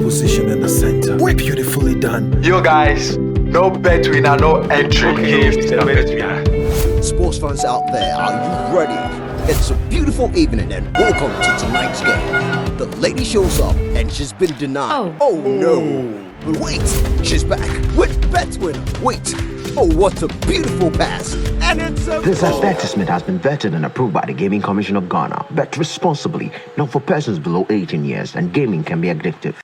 Position in the center. We're beautifully done. You guys, no bet winner, no entry. Sports fans out there, are you ready? It's a beautiful evening and welcome to tonight's game. The lady shows up and she's been denied. Oh no. But wait, she's back with bet winner. Wait. Oh, what a beautiful pass. And it's a This advertisement has been vetted and approved by the Gaming Commission of Ghana. Bet responsibly, not for persons below 18 years, and gaming can be addictive.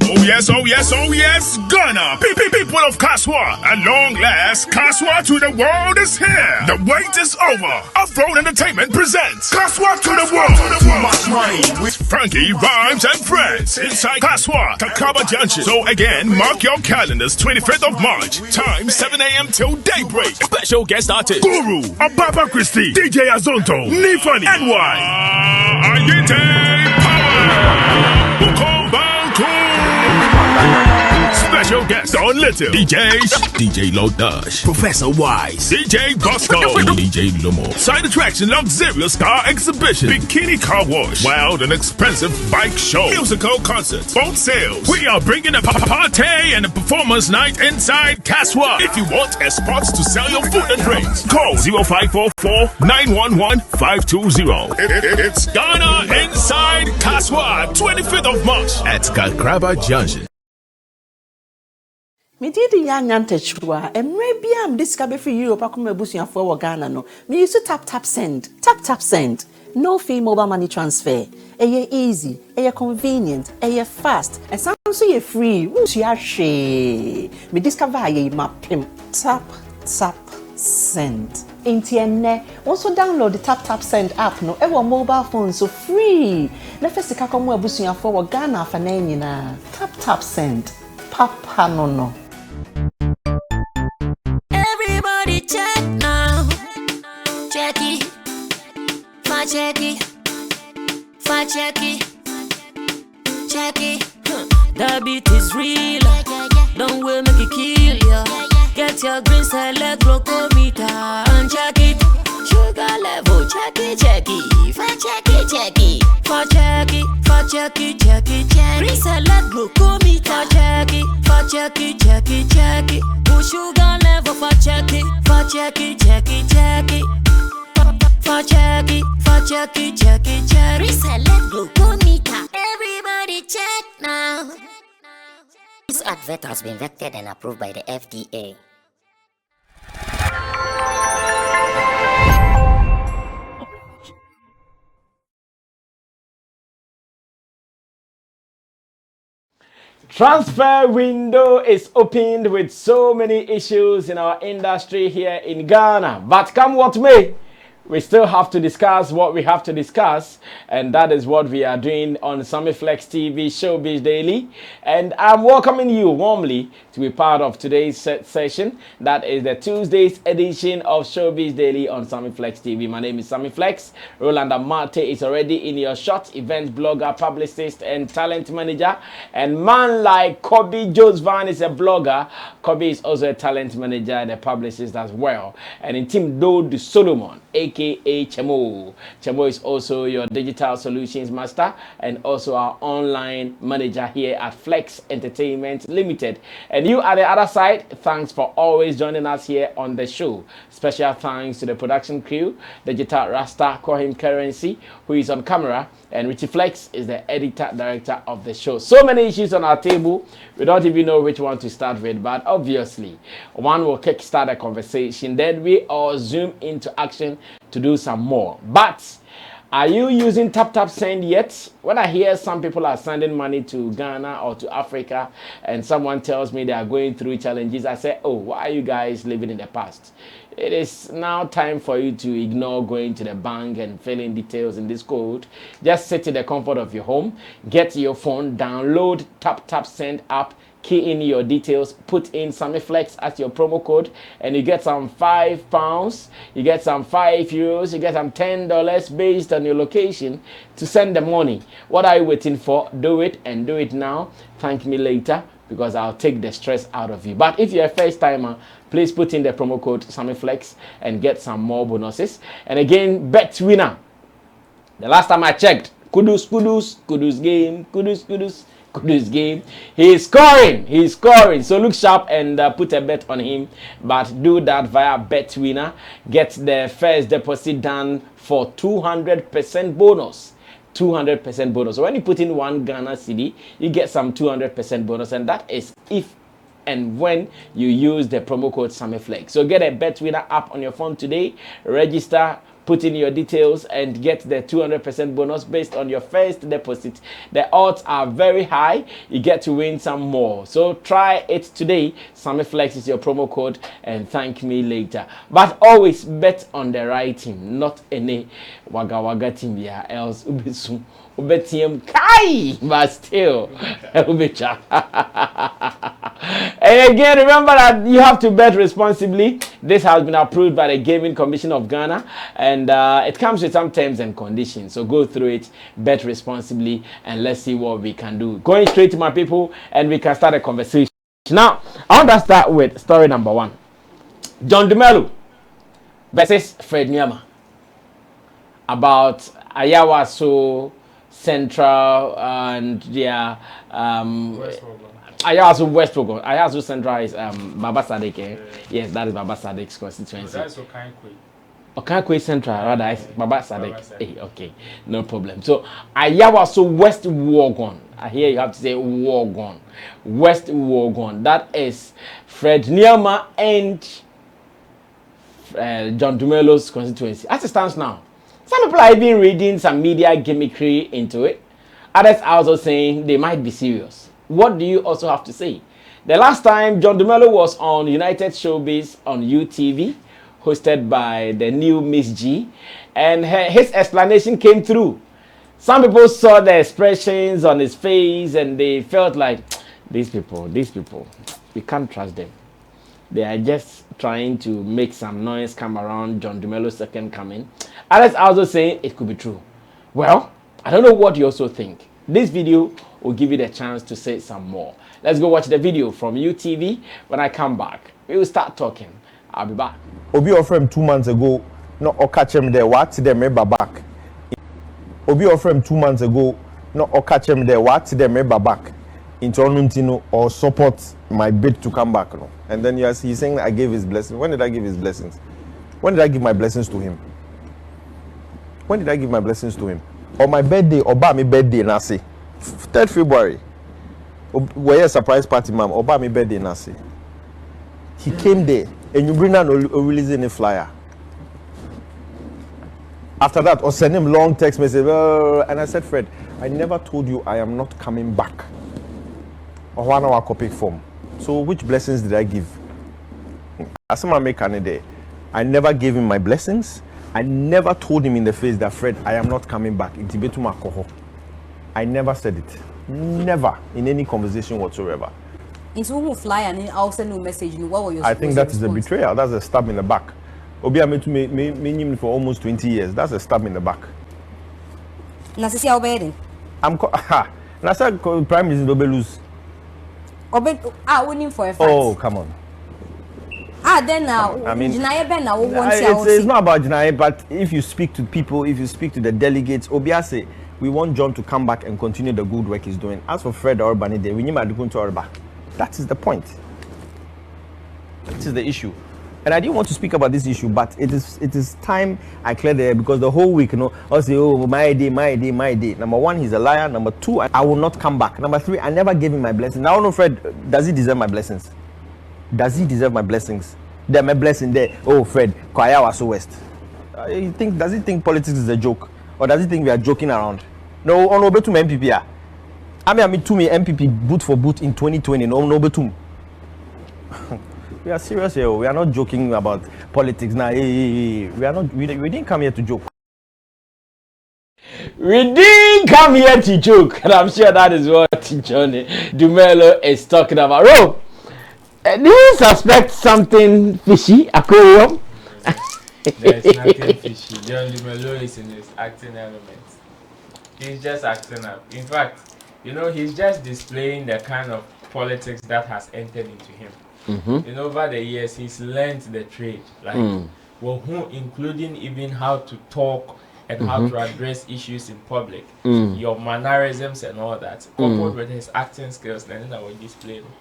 Oh yes, oh yes, oh yes, Ghana! People of Kaswa! At long last, Kaswa to the world is here! The wait is over! Off-Road Entertainment presents Kaswa to the world! Too much money with Frankie, Rhymes, and friends inside Kaswa, Takaba Junction. So again, mark your calendars, 25th of March, time 7 a.m. till daybreak. Special guest artist, Guru, Ababa Christie, DJ Azonto, Nifani, NY, Ayete Power, Bukomba. Special guest on Little DJs, DJ Lodash, Professor Wise, DJ Bosco, DJ Lumo. Side attraction, luxurious car exhibition, bikini car wash, wild and expensive bike show, musical concerts, boat sales. We are bringing a party and a performance night inside Kaswa. If you want a spot to sell your food and drinks, call 0544-911-520. It's Ghana inside Kaswa, 25th of March at Kakraba Junction. Me did the young antechua, and maybe I'm discovered for Europe. I come a bush and for Ghana. No, me used to tap send. No fee mobile money transfer. Aye easy, aye convenient, aye fast, and some say free. Who's your she? Me discover aye map him. Tap send. Intienne. Also download the tap send app. No, ever mobile phone so free. Na first ka come a bush and for Ghana for na. Tap send. Papa no. Everybody check now. Check it. Check it. The beat is real. Don't wait, make it kill ya. Get your green select glucometer and check it. Sugar level, check it. Check it. Green select glucometer. Check it. Push sugar level for check it. Reselect glucometer. Everybody check now. This advert has been vetted and approved by the FDA. Transfer window is opened with so many issues in our industry here in Ghana. But come what may, we still have to discuss what we have to discuss, and that is what we are doing on Sammy Flex TV Showbiz Daily. And I'm welcoming you warmly to be part of today's session. That is the Tuesday's edition of Showbiz Daily on Sammy Flex TV. My name is Sammy Flex. Roland Amate is already in your shot. Event blogger, publicist, and talent manager. And man like Kobe Josvan is a blogger. Kobe is also a talent manager and a publicist as well. And in Team Dode Solomon, aka Chemo. Chemo is also your digital solutions master and also our online manager here at Flex Entertainment Limited. And you at the other side, thanks for always joining us here on the show. Special thanks to the production crew, Digital Rasta, call him Currency, who is on camera, and Richie Flex is the editor director of the show. So many issues on our table, we don't even know which one to start with, but obviously one will kickstart a conversation, then we all zoom into action to do some more. But are you using tap send yet? When I hear some people are sending money to Ghana or to Africa and someone tells me they are going through challenges, I say, oh, why are you guys living in the past? It is now time for you to ignore going to the bank and filling details in this code. Just sit in the comfort of your home, get your phone, download tap send app, key in your details, put in Sammy Flex as your promo code, and you get some £5, you get some €5, you get some $10 based on your location to send the money. What are you waiting for? Do it, and do it now. Thank me later, because I'll take the stress out of you. But if you're a first timer, please put in the promo code SammyFlex and get some more bonuses. And again, bet winner. The last time I checked, Kudus game. He's scoring. So look sharp and put a bet on him. But do that via bet winner. Get the first deposit done for 200% bonus. 200% bonus. So when you put in 1 Ghana cedi, you get some 200% bonus, and that is if and when you use the promo code SammyFlex. So get a bet winner app on your phone today, register, put in your details, and get the 200% bonus based on your first deposit. The odds are very high. You get to win some more. So try it today. SammyFlex is your promo code, and thank me later. But always bet on the right team, not any waga waga team, yeah, else ubisu ubetium kai, but still ubicha. And again, remember that you have to bet responsibly. This has been approved by the Gaming Commission of Ghana, and it comes with some terms and conditions. So go through it, bet responsibly, and let's see what we can do. Going straight to my people, and we can start a conversation. Now, I want to start with story number 1. John Dumelo versus Fred Nyama about Ayawaso Central and their Ayawaso West Ogun. Ayawaso Central is Baba Sadek. Yes, that is Baba Sadek's constituency. So that's Okankwe Central, rather, is Baba Sadek. Hey, okay, no problem. So Ayawaso West Wogon. I hear you have to say Wogon. West Wogon. That is Fred Nyama and John Dumelo's constituency. As it stands now, some people are even reading some media gimmickry into it. Others are also saying they might be serious. What do you also have to say? The last time John Dumelo was on United Showbiz on UTV, hosted by the new Miss G, and his explanation came through. Some people saw the expressions on his face and they felt like, these people, we can't trust them. They are just trying to make some noise come around John Dumelo's second coming. Others are also saying it could be true. Well, I don't know what you also think. This video will give you the chance to say some more. Let's go watch the video from UTV. When I come back, we will start talking. I'll be back. Obi offered him 2 months ago. No, or catch him there. What? Them back. Obi offered him 2 months ago. No, or catch him there. What? Them back. Into Onuntino or support my bid to come back. No? And then he's saying I gave his blessing. When did I give his blessings? When did I give my blessings to him? When did I give my blessings to him? On my birthday, Oba me birthday nasi. 3rd February. Where a surprise party, ma'am. Oba me birthday nasi. He came there, and you bring out releasing a flyer. After that, I send him long text message, and I said, Fred, I never told you I am not coming back. Or 1 hour copy form. So which blessings did I give? As I make an day, I never gave him my blessings. I never told him in the face that Fred, I am not coming back. I never said it. Never in any conversation whatsoever. Into fly and I'll send you a message. What were your I think that is a betrayal. That's a stab in the back. Obi me for almost 20 years. That's a stab in the back. Nasisi Obedin. I'm Nasa Prime Minister Dobelus. Winning for a fact. Oh, come on. Then now, I mean, it's not about Jinaye, but if you speak to people, if you speak to the delegates, Obiase, we want John to come back and continue the good work he's doing. As for Fred Orbani, we need to Orba. That is the point. That is the issue. And I didn't want to speak about this issue, but it is time I clear the air, because the whole week, I'll say, oh, my day. Number 1, he's a liar. Number 2, I will not come back. Number 3, I never gave him my blessings. Now, no, Fred, does he deserve my blessings? Does he deserve my blessings? There, my blessing there. Oh, Fred, Kwaya was so west. Does he think politics is a joke? Or does he think we are joking around? No, on Obetum MPP. I mean, to me, MPP boot for boot in 2020. No, Obetum. We are serious here. We are not joking about politics now. We are not. We didn't come here to joke. We didn't come here to joke, and I'm sure that is what Johnny Dumelo is talking about. Rob, do you suspect something fishy, aquarium? There's nothing fishy. John Dumelo is in his acting element. He's just acting up. In fact, you know, he's just displaying the kind of politics that has entered into him. You know, over the years, he's learned the trade, like, well, including even how to talk and how to address issues in public, your mannerisms and all that, coupled with his acting skills, then I will display them.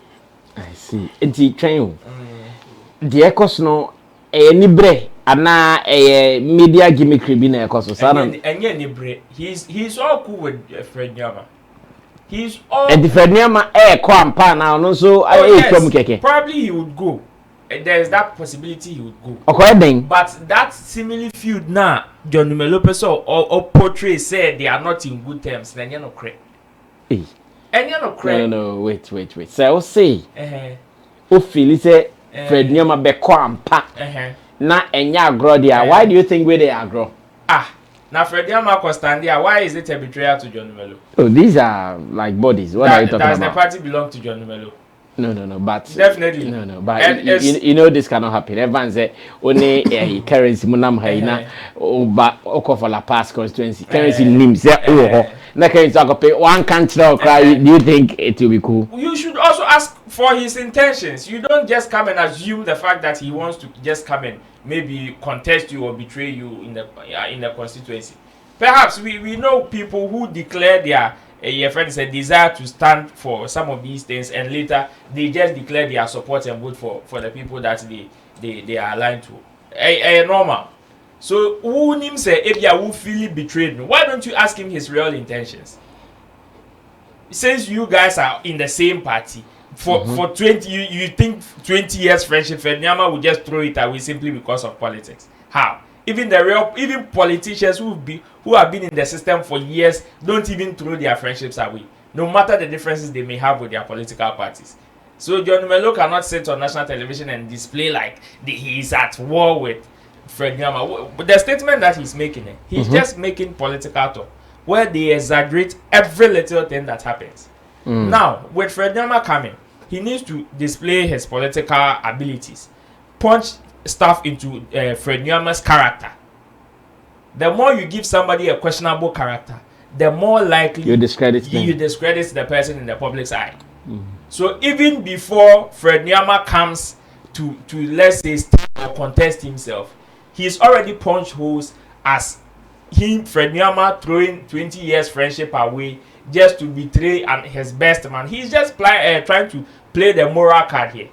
I see. It's train. The echoes no any bre ana media gimmickry be na echoes so any bre. He's all cool with Fred Nyama. He's all and the Fred Nyama kwampa now no so from keke. Probably he would go. There's that possibility he would go. Okay, but that seemingly feud now, John Dumelo or portray said they are not in good terms. Then you're not correct. And you're not correct. No, wait. So I'll say, feel say Fred Nyama be kwampa. Na enya agro dia. Why do you think we they agro? Now Fred Nyama Costandia, why is it a betrayal to John Dumelo? Oh, these are like bodies. What are you talking about? Does the party belong to John Dumelo? No, but definitely no, but you know this cannot happen. Everyone say only currency munam haina but oko for La Paz constituency currency names na currency go pay one country or cry. Do you think it will be cool? You should also ask for his intentions. You don't just come and assume the fact that he wants to just come and maybe contest you or betray you in the constituency. Perhaps we know people who declare their your friend said desire to stand for some of these things, and later they just declare their support and vote for the people that they are aligned to. Normal. So who him say if you who feel betrayed me? Why don't you ask him his real intentions? Since you guys are in the same party for 20, you think 20 years friendship, Fenyama will just throw it away simply because of politics? How? Even politicians who have been in the system for years don't even throw their friendships away, no matter the differences they may have with their political parties. So John Dumelo cannot sit on national television and display like he is at war with Fred Nyama. But the statement that he's making, he's just making political talk where they exaggerate every little thing that happens. Now, with Fred Nyama coming, he needs to display his political abilities, punch stuff into Fred Nyama's character. The more you give somebody a questionable character, the more likely you discredit the person in the public's eye. So even before Fred Nyama comes to let's say or contest himself, he's already punched holes as Fred Nyama throwing 20 years friendship away just to betray his best man. He's just trying to play the moral card here.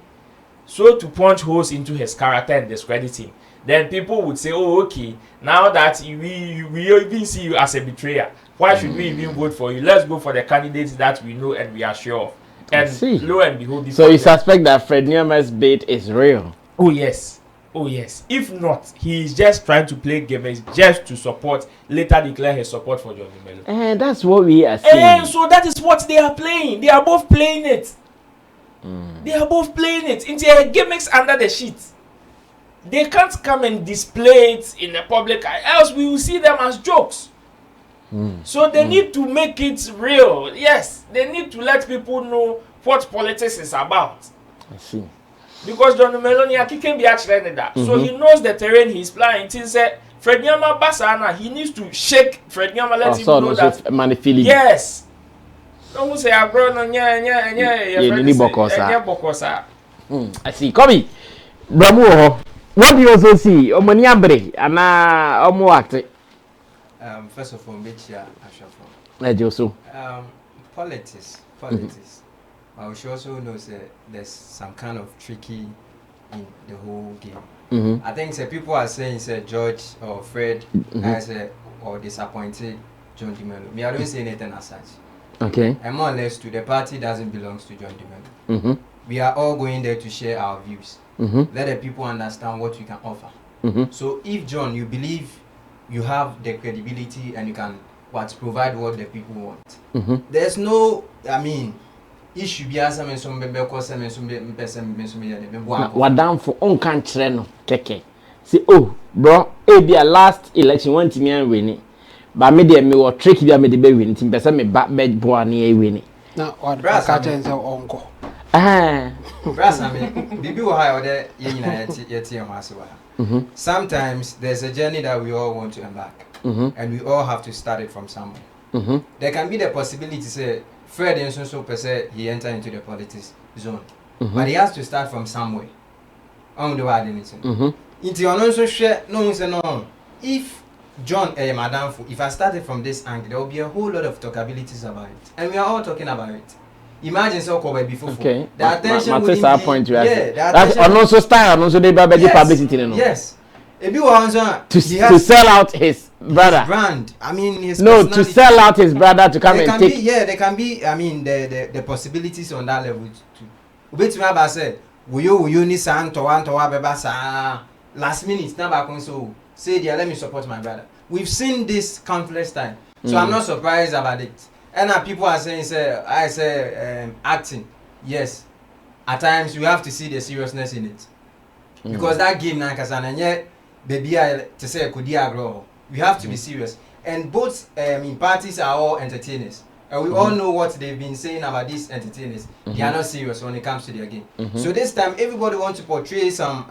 So to punch holes into his character and discredit him, then people would say, oh, okay, now that we even see you as a betrayer, why should we even vote for you? Let's go for the candidates that we know and we are sure of. And lo and behold, so you suspect that Fred Nyama's bait is real? Oh yes. If not, he is just trying to play games just to support, later declare his support for John Dumelo. And that's what we are seeing. And so that is what they are playing. They are both playing it. They are both playing it into a gimmicks under the sheet. They can't come and display it in the public eye, else we will see them as jokes. So they need to make it real. Yes, they need to let people know what politics is about. I see. Because John Dumelo can be actually that. So he knows the terrain he's playing. He said Fred Nyama Basana, he needs to shake Fred Nyama, let him know that. Yes. Don't say I brought on I see. Kobe, Bramo, what do you also see? Omaniabre, and Omo acting. First of all, politics. But we should also know that there's some kind of tricky in the whole game. I think people are saying George or Fred or disappointed John Dumelo. Me, I don't say anything as such. Okay. And more or less, the party doesn't belong to John Dumelo. We are all going there to share our views. Let the people understand what we can offer. So if John, you believe you have the credibility and you can provide what the people want, there's no, issue be as what down for on country no keke. See, oh, bro, be a last election want me and win it. But me dey me what trick dey me dey be win. Team person me back bed boy ni win. Na what catch and say uncle. Brass I mean, bibi wo ha ode ye nyina yeti am ase wa. Sometimes there's a journey that we all want to embark. And we all have to start it from somewhere. There can be the possibility say Fred and so per se he enter into the politics zone. But he has to start from somewhere. On the word anything. Into on also share no say no. If John Madam, if I started from this angle, there will be a whole lot of talkabilities about it. And we are all talking about it. Imagine so covered before. Okay. The attention would be point you that's also style and also they buy publicity no. Yes. To sell out his brother. His brand. I mean his to sell out his brother to come and take. There can be I mean the possibilities on that level too. Wait me about say will you ni san to one beba sa last minute now back so say there let me support my brother. We've seen this countless times. So I'm not surprised about it. And people are saying acting. Yes. At times you have to see the seriousness in it. Because that game na kasana and yet baby to say could we have to be serious. And both parties are all entertainers. And we all know what they've been saying about these entertainers. They are not serious when it comes to their game. So this time everybody wants to portray some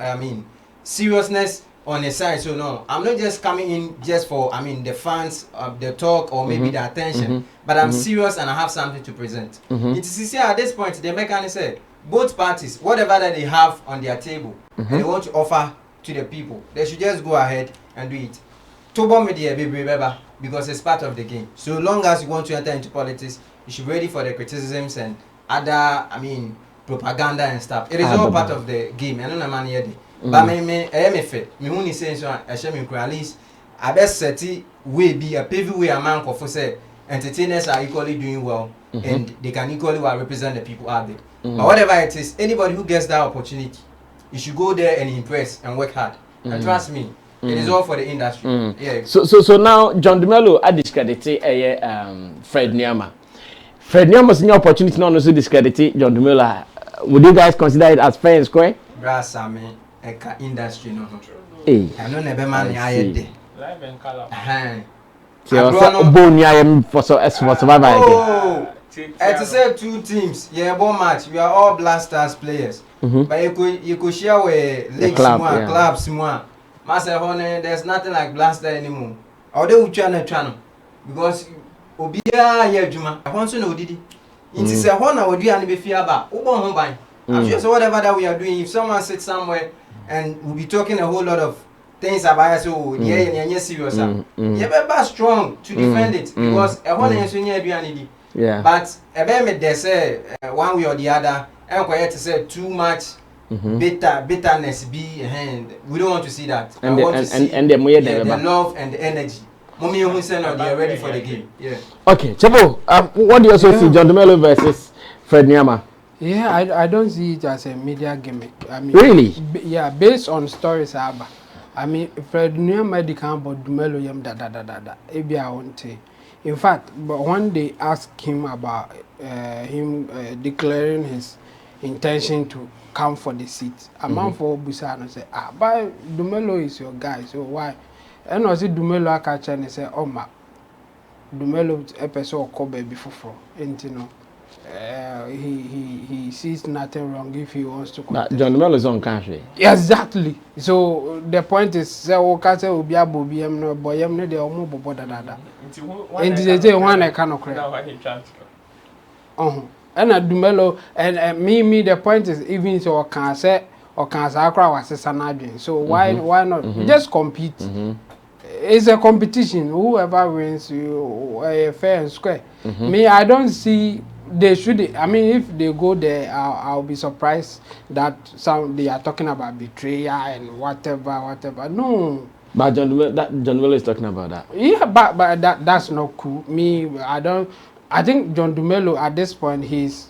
seriousness on the side. So no, I'm not just coming in just for the fans of the talk or maybe the attention, but I'm serious and I have something to present. It is at this point the mechanic said both parties, whatever that they have on their table and they want to offer to the people, they should just go ahead and do it. Tobo media because it's part of the game. So long as you want to enter into politics, you should be ready for the criticisms and other propaganda and stuff. It is all part of the game. I don't know man here. But me who is saying so at least I best set way be a pavy way a man for say entertainers are equally doing well and they can equally well represent the people out there. But whatever it is, anybody who gets that opportunity, you should go there and impress and work hard. And trust me, it is all for the industry. Yeah. So now John Dumelo I discredited Fred Nyama. Fred Nyama's new opportunity not also discredited John Dumelo. Would you guys consider it as fair and square? Brass eka industry no. I know never man ayede. Live and color. For survival again. To say two teams, one match. We are all Blasters players. But you could share with leagues more, clubs more. Master Honey, there's nothing like Blaster anymore. Although we channel because Obia here Juma. I want to know did it. It is a honor would you and be fear about. I'm sure so whatever that we are doing, if someone sits somewhere and we'll be talking a whole lot of things about so serious. You better strong to defend it because a whole but they say one way or the other, I'm quiet to say too much bitterness and we don't want to see that. And I want to see the love and the energy. Mommy who said they are ready for the game. Yeah. Okay, Chabo, what do you also see John Dumelo versus Fred Nyama? Yeah, I don't see it as a media gimmick. I mean, really? Yeah, based on stories about. I mean, Fred Nyama di campo Dumelo yam da. Ebi I won't say. In fact, but one day asked him about him declaring his intention to come for the seat. A man for Busano said, but Dumelo is your guy, so why? And I said Dumelo catch and say, oh ma, Dumelo episode call baby for and you know. He sees nothing wrong if he wants to contest. John Dumelo is on country. Exactly. So the point is, say Okase obi abobi em no boy em no de omo bobo dada. Nti they say one I cannot cry. And Dumelo and me the point is even so can say or can say akra wasesa na adwen. So why not just compete? It's a competition. Whoever wins you fair and square. Me I don't see they should. I mean, if they go there, I'll be surprised that they are talking about betrayal and whatever. No. But John Dumelo is talking about that. Yeah, but that's not cool. Me, I don't. I think John Dumelo at this point he's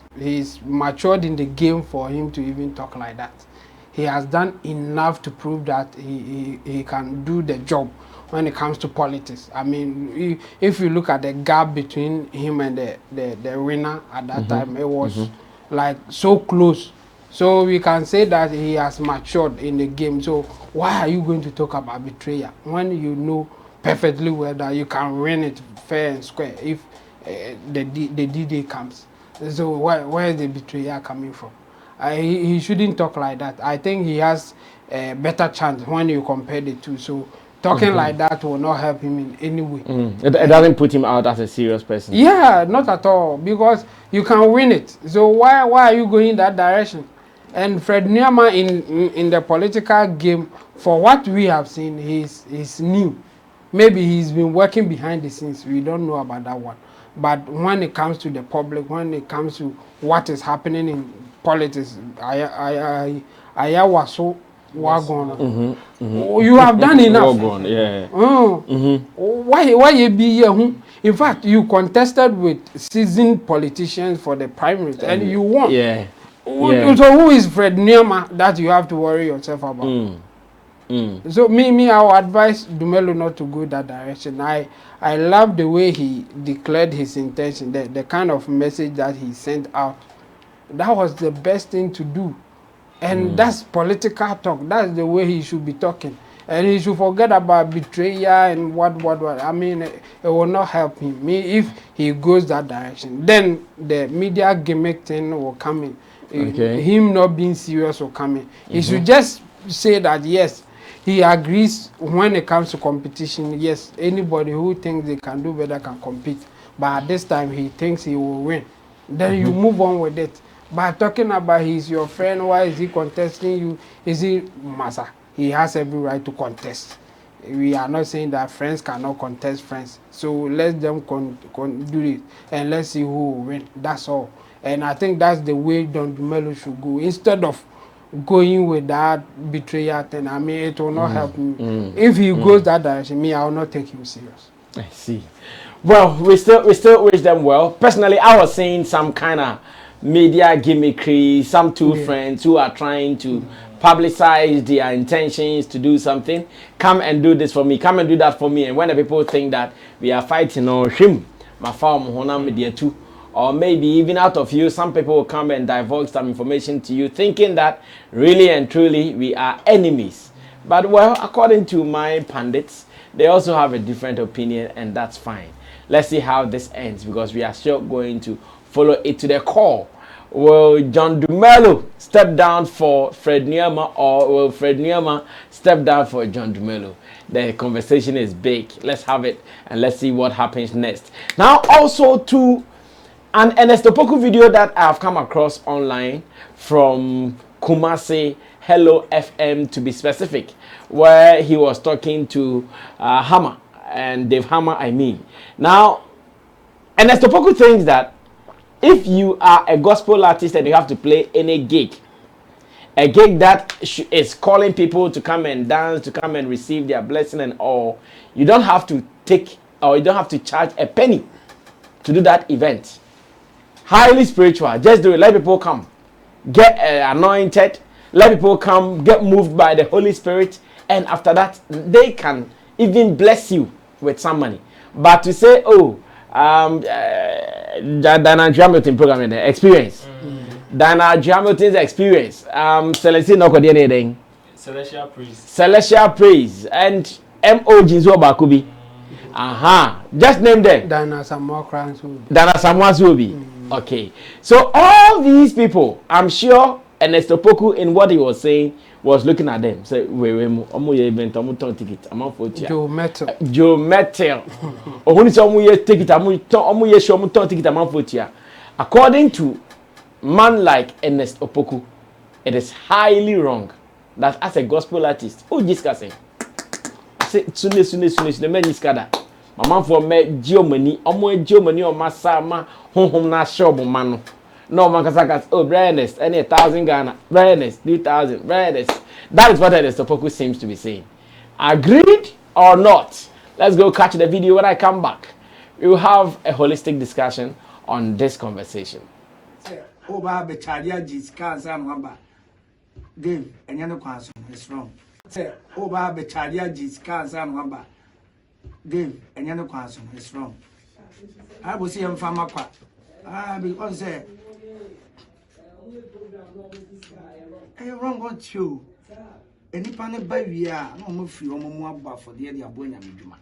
matured in the game for him to even talk like that. He has done enough to prove that he can do the job when it comes to politics. I mean, if you look at the gap between him and the winner at that time, it was like so close. So we can say that he has matured in the game. So why are you going to talk about betrayal when you know perfectly well that you can win it fair and square if the D-Day comes. So where is the betrayal coming from? He shouldn't talk like that. I think he has a better chance when you compare the two. So talking like that will not help him in any way. It doesn't put him out as a serious person. Yeah, not at all, because you can win it. So why are you going that direction? And Fred Nyama in the political game, for what we have seen, he's new. Maybe he's been working behind the scenes. We don't know about that one. But when it comes to the public, when it comes to what is happening in politics, I was so wagon. You have done enough. Wagon, yeah. Why you be here? In fact, you contested with seasoned politicians for the primaries and you won. Yeah. So who is Fred Nyama that you have to worry yourself about? So I would advise Dumelo not to go that direction. I love the way he declared his intention, the kind of message that he sent out. That was the best thing to do. And that's political talk. That's the way he should be talking. And he should forget about betrayal and what. I mean, it will not help him. If he goes that direction, then the media gimmick thing will come in. Okay. Him not being serious will come in. He should just say that, yes, he agrees when it comes to competition. Yes, anybody who thinks they can do better can compete. But at this time, he thinks he will win. Then you move on with it. But talking about he's your friend, why is he contesting you? Is he massa? He has every right to contest. We are not saying that friends cannot contest friends. So let them do it. And let's see who will win. That's all. And I think that's the way Don Dumelo should go. Instead of going with that betrayal thing, I mean, it will not help me. If he goes that direction, I will not take him serious. I see. Well, we still wish them well. Personally, I was seeing some kind of media gimmickry, some two friends who are trying to publicize their intentions to do something. Come and do this for me, come and do that for me. And when the people think that we are fighting or him, my farm media too, or maybe even out of you, some people will come and divulge some information to you, thinking that really and truly we are enemies. But well, according to my pundits, they also have a different opinion, and that's fine. Let's see how this ends, because we are still going to follow it to the core. Will John Dumelo step down for Fred Nyama, or will Fred Nyama step down for John Dumelo? The conversation is big. Let's have it and let's see what happens next. Now, also to an Ernest Opoku video that I have come across online from Kumasi Hello FM, to be specific, where he was talking to Hammer and Dave Hammer, I mean. Now, Ernest Opoku thinks that if you are a gospel artist and you have to play any gig, a gig that is calling people to come and dance, to come and receive their blessing and all, you don't have to take, or you don't have to charge a penny to do that event. Highly spiritual. Just do it. Let people come, get anointed. Let people come, get moved by the Holy Spirit, and after that, they can even bless you with some money. But to say, oh, Dana Hamilton program in the experience. Dana Hamilton's experience. Celestine no kodi anything. Celestial praise. Celestial praise and MOG Zobakubi. Aha. Just name them. Dana Samuel Crans. Dana Samuel Zubi. Okay. So all these people, I'm sure Ernest Opoku, in what he was saying, was looking at them. Say, wait, event, ticket. I'm on for Joe Metal. Joe Metal. Who is ticket? Ticket. I'm on for according to man like Ernest Opoku, it is highly wrong that as a gospel artist, who discussing? Say, soon, the man is kada. My man for me, Germany, Germany or Masama, home na shop man. No man can say, oh, Ernest, any 1,000 Ghana, Ernest, 3,000, Ernest. That is what Ernest Opoku seems to be saying. Agreed or not? Let's go catch the video. When I come back, we will have a holistic discussion on this conversation. Dave, and you know, it's wrong. Say, over the Charlia's cars and number. Dave, and you know, it's wrong. I will see him from Aqua. Because I wrong what you. enipa ne ba wi a na omo free omo mu aba for de abo nya medwuma.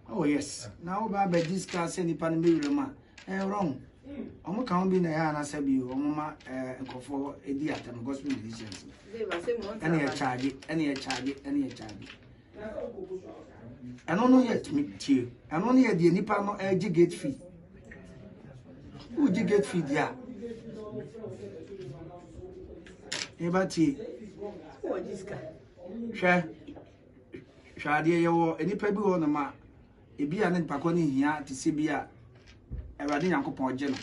Oh yes. Now ba discuss enipa ne be ma. Wrong. Omo kan bi na ya na sabi omo ma nkofo edi atam gospel musicians. Any a charge. I don't know yet me tie. I don't know the nipa no gate fee. Who gate fee dia? Ebati. Hwa de ye wo enipa bi wo na ma ebi a ne pako ne hia te se bi a Ewade Nyankopon oje no.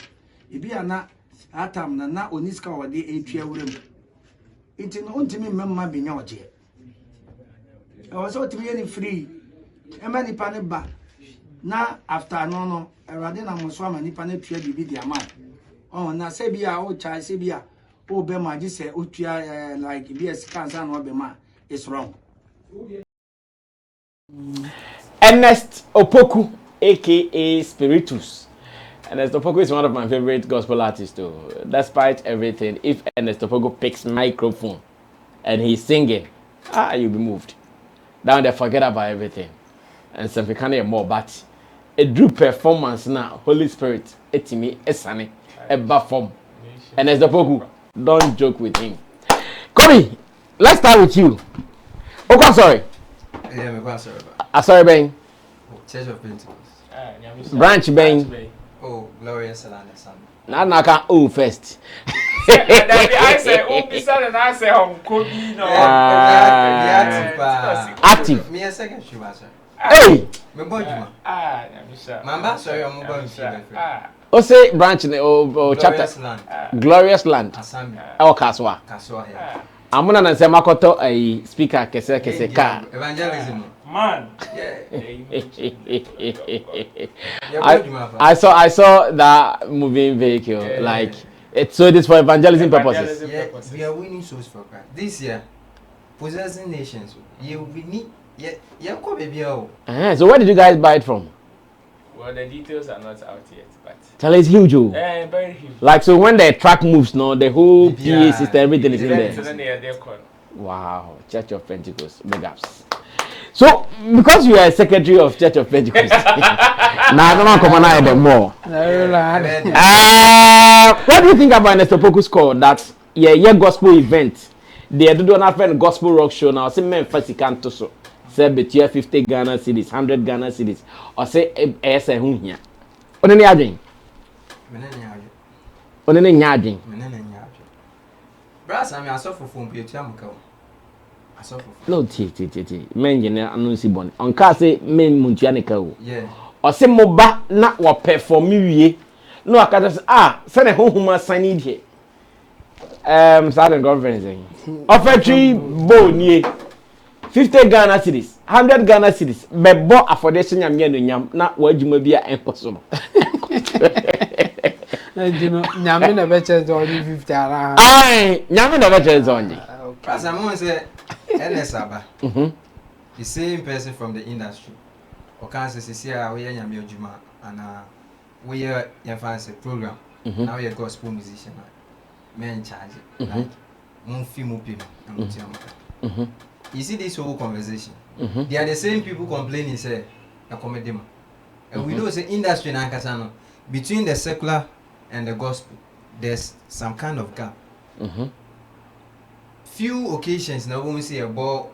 Ebi a na atam na oniska wo de etwa wuram. Inti no ontimi mmemma benya oje. E wo so otimi ye ni free. Ema nipa ne ba na after no Ewade na mo so ama nipa ne tua bibi di ama. Oh na se bi a o chai se bi a o be ma ji se o tua like bi esika nsa na o be ma is wrong. Ernest Opoku, aka Spiritus. Ernest Opoku is one of my favorite gospel artists too. Despite everything, if Ernest Opoku picks microphone and he's singing, you'll be moved. Down there, forget about everything. And some kind more, but a true performance now, Holy Spirit, etimi, esane, eba form. Ernest Opoku, don't joke with him. Kobe, let's start with you. Oh, sorry. Yeah, I'm sorry. Sorry, Ben. Church of Pentecost. Branch, Ben. Oh, glorious land. Now can first. I say, and I say, Kobe, no. Active. Me a second shoe, sir. Hey! Mamba, sorry, I'm going to O say branch or chapter. Glorious land. Sammy. Our Kaswa. Kaswa. Amuna na sema koto a speaker kese ka. Evangelism. Man. I saw that moving vehicle like so it is for evangelism purposes. Yeah, we are winning souls for Christ. This year, possessing nations. We need so where did you guys buy it from? Well, the details are not out yet, but tell it's huge. Very huge. Like so when the track moves, no, the whole PA system, everything is in there. Wow, Church of Pentecost, big ups. So because you are a secretary of Church of Pentecost, now I don't want to come on them more. What do you think about Ernest Opoku's call that gospel event? They do not have a gospel rock show now. Say men first can't do so. Say between 50 Ghana cedis, 100 Ghana cedis, or say say who here. Only nyading. Only nyading. Brass, I suffer from Pietiamco. I suffer. No, men general announce bon. On car say men muntianica. Yeah. Or say moba not what perform me. No, I can't send a home sign here. Southern conference. Offer tree bone 50 Ghana cedis, 100 Ghana cedis. But bought a foundation yam not what you may be impossible. You know, Yamin never changed only 50 around. Yamin never changed only. As I want to say, Ernest Abba, the same person from the industry. Okansas is here, we are Yamio Juma, and we are your fancy program. Now we are gospel musician. Men charge it. Like, mon film people. You see this whole conversation. They are the same people complaining, say, a comedy. And we know the industry in Ankasano, between the secular and the gospel, there's some kind of gap. Few occasions now when we see about,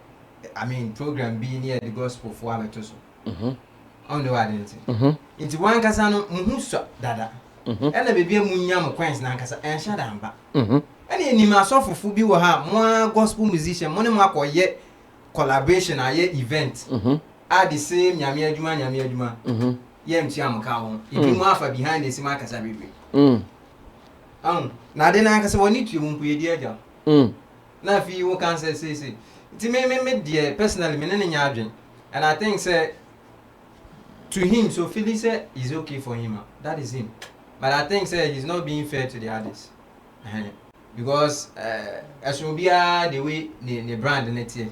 program being near the gospel for Abetoso. On the identity. It's one Casano, Muhusa, Dada. And the baby Munyam coins Nankasa and Shadamba. And in my soft for Fubi will have more gospel musician, Monomark or yet collaboration or yet event. Are the same Yamia Juma. Yam Chiam Cow. If you more behind the Simakas baby. Now then I can need you won't be dear job. Now if you can say, it's me, dear, personally, meaning and I think, say, to him, so Philly said is okay for him. That is him. But I think, say, he's not being fair to the others. Because as will be the way the brand in it here.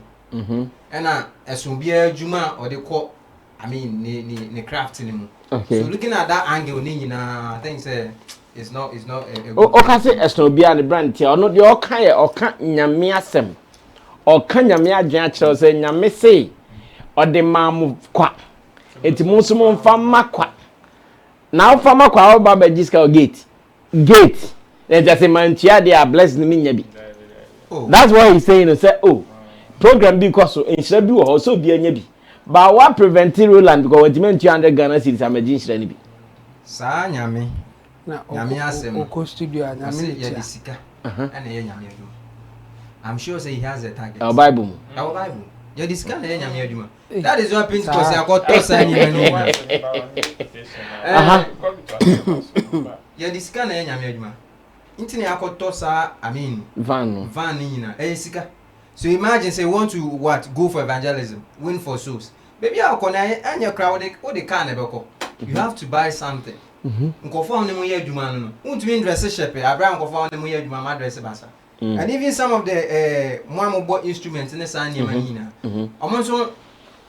And as will be a Juma or the call, the craft anymore. Okay. So looking at that angle, I think, say, it's not a okay, say as will be the brand here, or not your kind or can't Yamiasem. or can Yami Adrian say Yami say or the mam qua. It's Musum from Makwa. Now from Makwa, Baba Jiska gate. Gate. Then just a man, they are blessed me. That's why he's saying, say, oh, program because in Shabu also be a nebi. But what preventing Roland because what you 200 Ghana cities are making Shanibi. Sa Yami. Yami asem. Oko studio and Yami. I'm sure say he has a target. Our Bible. Our Bible. You discuss the Yami. That is what Pentecost I got to say. You discuss the Yami. Intini akotosa, I mean, van ina, sika. So imagine say want to what go for evangelism, win for souls. Baby, I'll connect and your crowd. What they can never. You have to buy something. Nkofo ne mo ye adwuma no. Won't mean dress shepe. Abraham nkofo ne mo ye adwuma ma dress basa. And even some of the mo instruments in the san yema hina.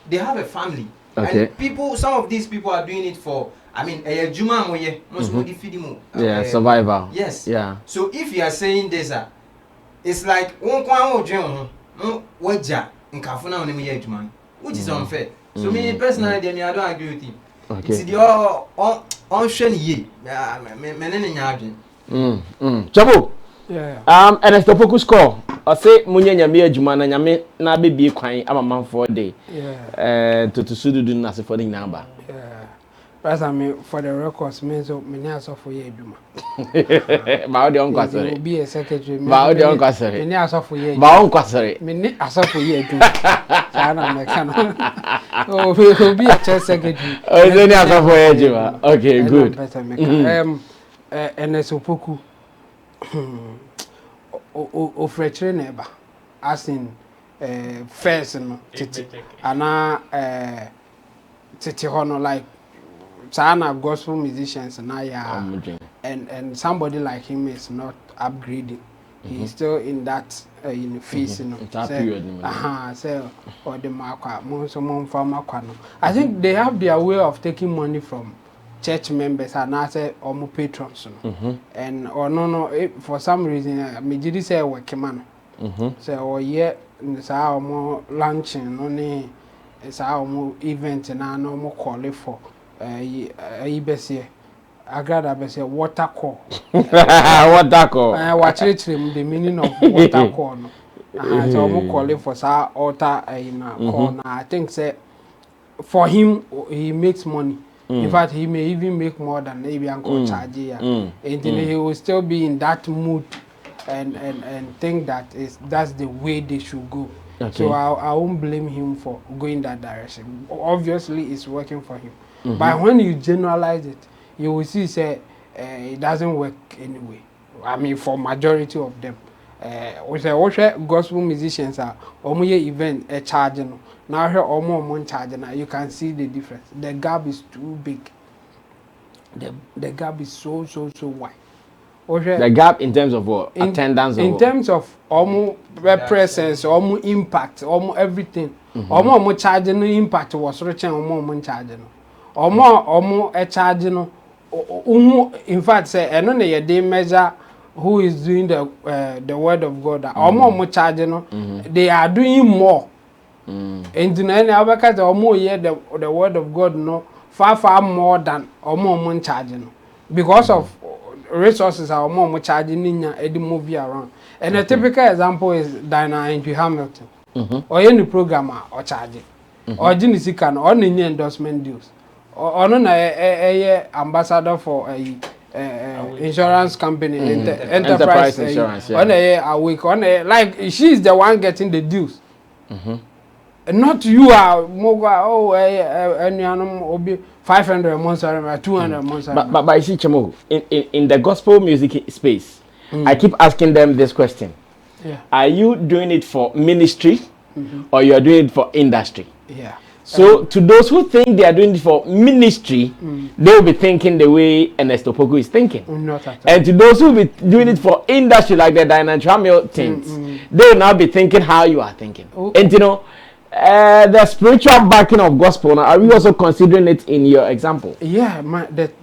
They have a family. Okay. And people, some of these people are doing it for, I mean, juma mo ye, most mo di feed mo. Yeah, survival. Yes. Yeah. So if you are saying this, it's like one kwa mo dwen ho, waja nkafo na mo ye juma, which is unfair. So me personally, I don't agree with him. Okay. It's the on shen ye, menene nyadwen. Chabo. Yeah. Ernest Opoku score. I say munye nyame adwuma na nyame na bebie kwan amama for day. Yeah. To sudu do na se for the number. Yeah. But I mean for the records me so me na so for ye adwuma. Ba o de on kwasere. Be a secretary. Ba o de on kwasere. Me na so for ye. Ba on kwasere. Me ni aso for ye adwuma. Sana me kana. Oh, be a church secretary. Oh, then you aso for ye adwuma. Okay, good. Ernest Opoku. Ofrechere neba as in first no titi ana titi hono like sana gospel musicians na ya and somebody like him is not upgrading. He's still in that in phase no so or the makwa mo so mo makwa no. I think they have their way of taking money from church members and I say omo patrons and or no for some reason me did say work man so or yeah sa omo launching no ne sa omo event na no mo call for ibese agrada bese water call water call watch the meaning of water call no so omo call for sa altar na call na I think say for him he makes money. In fact, he may even make more than maybe Uncle Charge. And he will still be in that mood and think that that's the way they should go. Okay. So I won't blame him for going that direction. Obviously, it's working for him. But when you generalize it, you will see say it doesn't work anyway. I mean, for majority of them. Gospel musicians are event charging. Now here almost charging. You can see the difference. The gap is too big. The gap is so wide. The gap in terms of what? Attendance? In terms of almost presence, almost impact, almost everything. Almost charging impact was reaching almost charging. Almost charging. In fact, say I know they measure who is doing the word of God. Almost charging. They are doing more. And in any other case, almost hear the word of God no far more than almost charging because of resources are almost charging in the movie around. And a typical example is Diana and Hamilton or any programmer or charging or Genesican or any endorsement deals or no ambassador for a insurance company enterprise insurance on a week on a like she's the one getting the deals. Not you are more any animal 500 months or 200 months. But I see Chamo in the gospel music space. I keep asking them this question. Yeah. Are you doing it for ministry or you are doing it for industry? Yeah. So to those who think they are doing it for ministry, they will be thinking the way Ernest Opoku is thinking. Not at all. And to those who will be doing it for industry like the Diana Hamiltons, they will now be thinking how you are thinking. And you know, the spiritual backing of gospel, are we also considering it in your example? Yeah,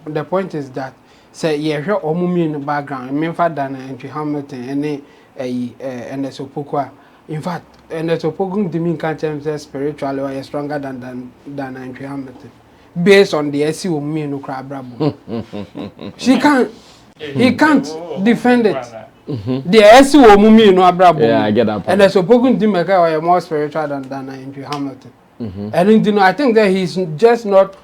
the point is that say yeah, in the background. I mean, for Diana Hamilton and Ernest Opoku, In fact, and the Opoku Dimi can't say spiritually or stronger than Andrew Hamilton. Based on the SEO me no crab brabo. He can't defend it. The SEO mumi no abrabo. Yeah, I get that point. And the Opoku Dimi are more spiritual than Andrew Hamilton. And you know, I think that he's just not,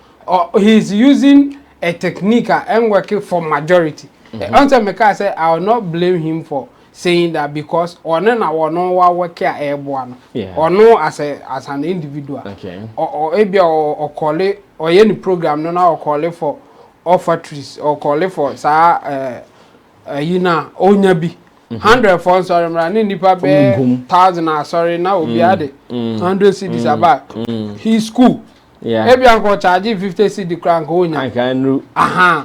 he's using a technique and working for majority. Until Meka said, I will not blame him for saying that because or no work here airborne or no as an individual. Okay. Or maybe or call it or any program no now or call it for offertories or call it for you know onyabi 100 for sorry running nipa be 1,000 sorry now be added 100 cedis about his school. Yeah. Maybe I go charge 50 cedi crown go nya. I can do.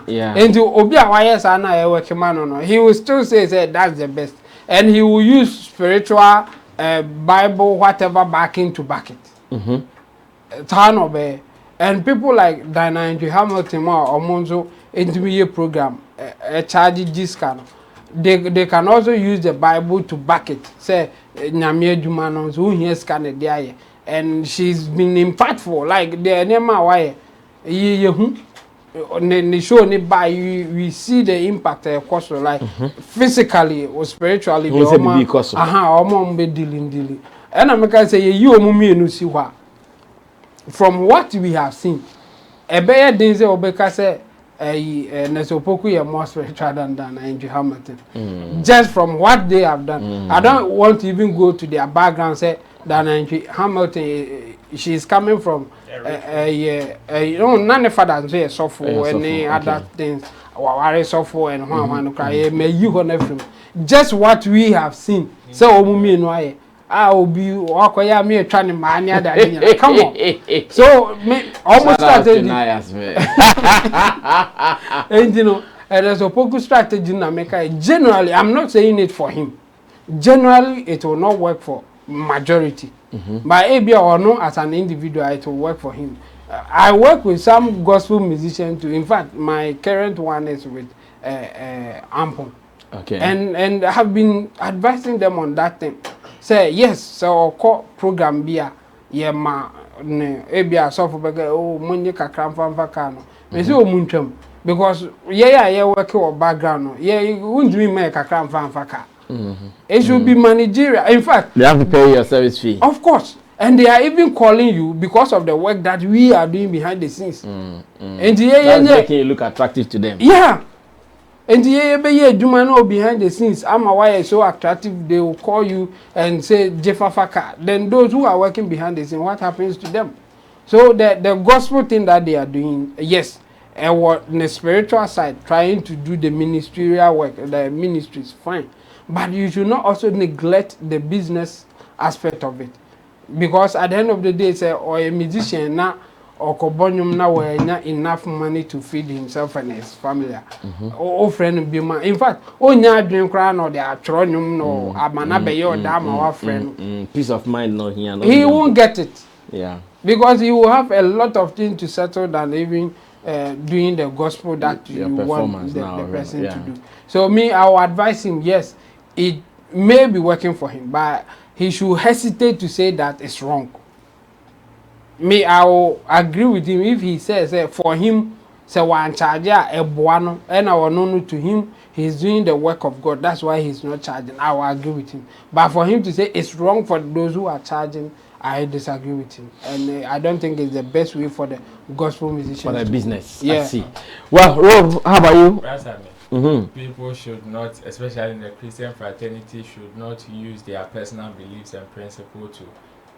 Yeah. And to obi a why yes na e work man no. He will still say that's the best. And he will use spiritual Bible whatever backing to back it. And people like Andrew Hamilton or Monzo intermediate program charge this kind. They can also use the Bible to back it. Say nyame adwuma no so here scan there. And she's been impactful. Like the name why the show by we see the impact of course like physically or spiritually be dealing. And I can say you no see what from what we have seen. A better days Obeka say Opoku is more spiritual than Andrew Hamilton. Just from what they have done. I don't want to even go to their background say that Andrew Hamilton she's coming from you know none of fathers say software any other things or software and one cry may you on everything. Just what we have seen. So omumi no aye I will be wakoya me trying to man that come on. So almost started and you know there's a Opoku strategy in America. Generally, I'm not saying it for him. Generally, it will not work for majority. But maybe or no, as an individual, it will work for him. I work with some gospel musicians too. In fact, my current one is with Ampon. Okay. And I have been advising them on that thing. Say yes, so call program bia ye ma ne ebia so for money kakra mfa kano. Me say o muntwam because ye work or background no. Ye won't me make kakra mfa ka. It should be managerial. In fact, they have to pay your service fee. Of course. And they are even calling you because of the work that we are doing behind the scenes. And that's making you look attractive to them. Yeah. And the behind the scenes, why it's so attractive, they will call you and say Jeffafaka. Then those who are working behind the scenes, what happens to them? So the gospel thing that they are doing, yes, and what on the spiritual side, trying to do the ministerial work, the ministry is fine. But you should not also neglect the business aspect of it. Because at the end of the day, say, or a musician now, or Kobonyum now where enough money to feed himself and his family. Or friend be man. In fact, nya dream crown or the atronium no amanabe or dam our friend. Peace of mind no here. No he won't get it. Yeah. Because he will have a lot of things to settle than even doing the gospel that you want the person to do. So me, I will advise him, yes, it may be working for him, but he should hesitate to say that it's wrong. Me, I will agree with him if he says for him, say one charge a buano, and I will know to him he's doing the work of God. That's why he's not charging. I will agree with him. But for him to say it's wrong for those who are charging, I disagree with him, and I don't think it's the best way for the gospel musicians. For the business, yeah. I see. Well, Rob, how about you? People should not, especially in the Christian fraternity, should not use their personal beliefs and principles to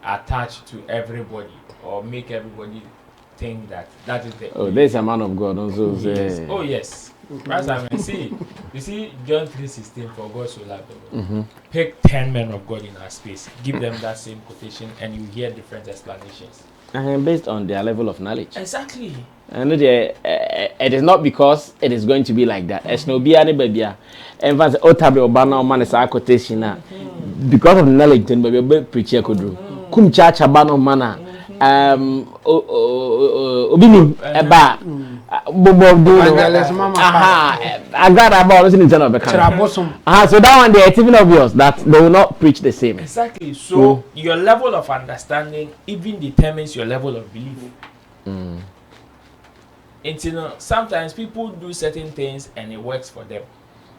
attach to everybody or make everybody think that is the. Oh, there's a man of God also. Yes. Oh yes. You see John 3:16, for God so loved the world. Pick 10 men of God in our space, give them that same quotation, and you hear different explanations. And based on their level of knowledge. Exactly. And it is not because it is going to be like that. It's no be anybody. And for Otabe Obana man is a quotation because of the knowledge, then baby preacher could do. Kum church abano mana. Obinu eba I got about listening to the so that one they are even obvious that they will not preach the same. Exactly. So your level of understanding even determines your level of belief. And you know, sometimes people do certain things and it works for them.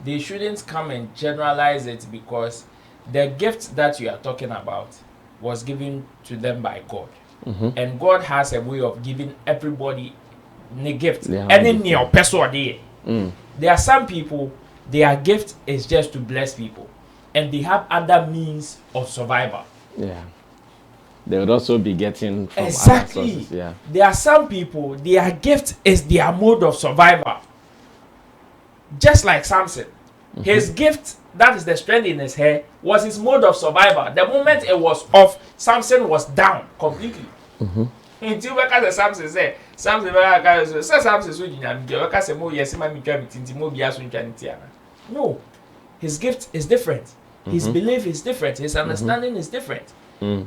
They shouldn't come and generalize it because the gift that you are talking about was given to them by God. And God has a way of giving everybody a gift. Any person there. There are some people, their gift is just to bless people. And they have other means of survival. Yeah. They would also be getting from exactly. other sources. Yeah. There are some people, their gift is their mode of survival. Just like Samson. His gift, that is the strength in his hair, was his mode of survival. The moment it was off, Samson was down completely. Until Samson said, no, his gift is different. His belief is different. His understanding is different.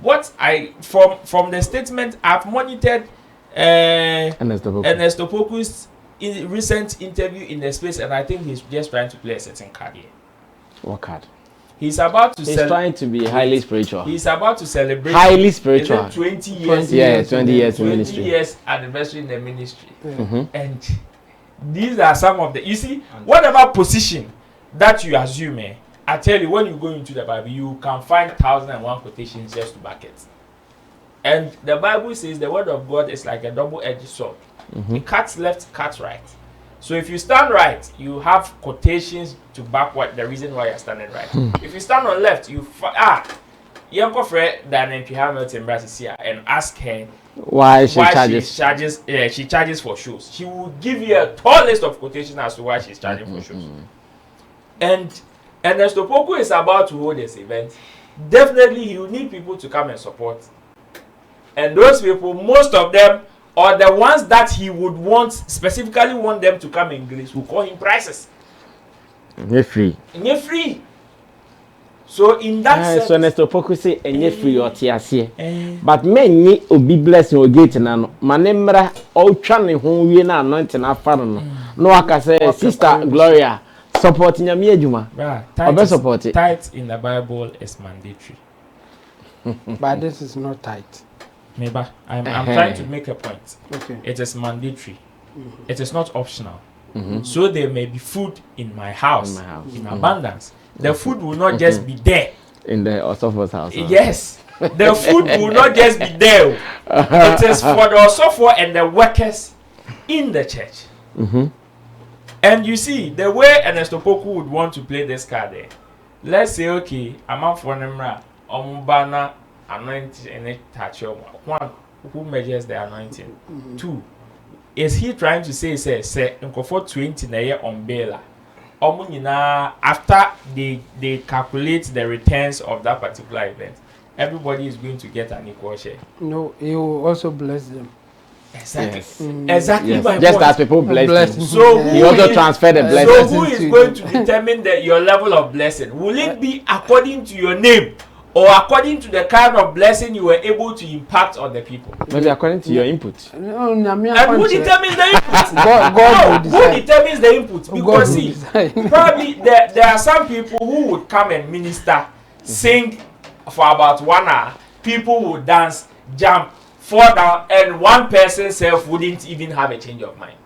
What I from the statement I've monitored Ernest Opoku's recent interview in the space, and I think he's just trying to play a certain card here. What card? He's about to. He's trying to be highly spiritual. He's about to celebrate highly spiritual. 20 years. 20 years in ministry. 20 years anniversary in the ministry. And these are some of the. You see, whatever position that you assume, I tell you, when you go into the Bible, you can find 1,001 quotations just to back it. And the Bible says the word of God is like a double-edged sword. It cuts left, cuts right. So if you stand right, you have quotations to back what the reason why you're standing right. If you stand on left, you Yanko Fred Danentry Hamilton Brasisia and ask her why she charges for shows. She will give you a tall list of quotations as to why she's charging for shows. And Ernest Opoku is about to hold this event. Definitely he will need people to come and support. And those people, most of them, or the ones that he would specifically want them to come in Greece, will call him prices. You're free. So in that sense, so Ernest Opoku say you're free or tiasie. But men ni obi blessing or gate na no. Manemra all twane ho wie na anointing afaro no. No aka say Sister Gloria supporting nyame adwuma. Support it. Tithe in the Bible is mandatory. But this is not tight. Maybe I'm trying to make a point. Okay. It is mandatory. It is not optional. So there may be food in my house, in abundance. The food will not just be there. In the Osofo's house. Yes. The food will not just be there. It is for the Osofo and the workers in the church. And you see, the way Ernest Opoku would want to play this card there. Let's say, okay, I'm out for Nemra, Ombana, anointing, and touch one, who measures the anointing? 2, is he trying to say, for 20 na year on Bela? After they calculate the returns of that particular event, everybody is going to get an equal share. No, he will also bless them. Exactly. Yes. Exactly. Yes. Just point. As people bless him. So he also transferred the blessing. So who is going to determine your level of blessing? Will it be according to your name, or according to the kind of blessing you were able to impact on the people? Maybe according to your input. And who determines the input? God who determines the input? Because see, probably there are some people who would come and minister, sing for about 1 hour. People would dance, jump, fall down, and one person self wouldn't even have a change of mind.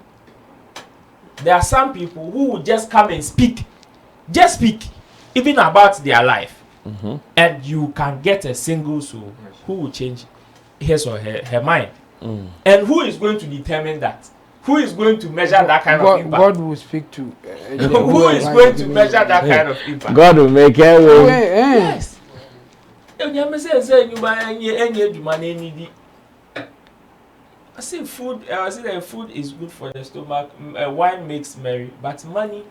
There are some people who would just come and speak, even about their life. And you can get a single soul who will change his or her mind. And who is going to determine that? Who is going to measure that kind of impact? God will speak to. Who is going to measure that kind of impact? God will make a way. Yes. I say food. I say that food is good for the stomach. Wine makes merry, but money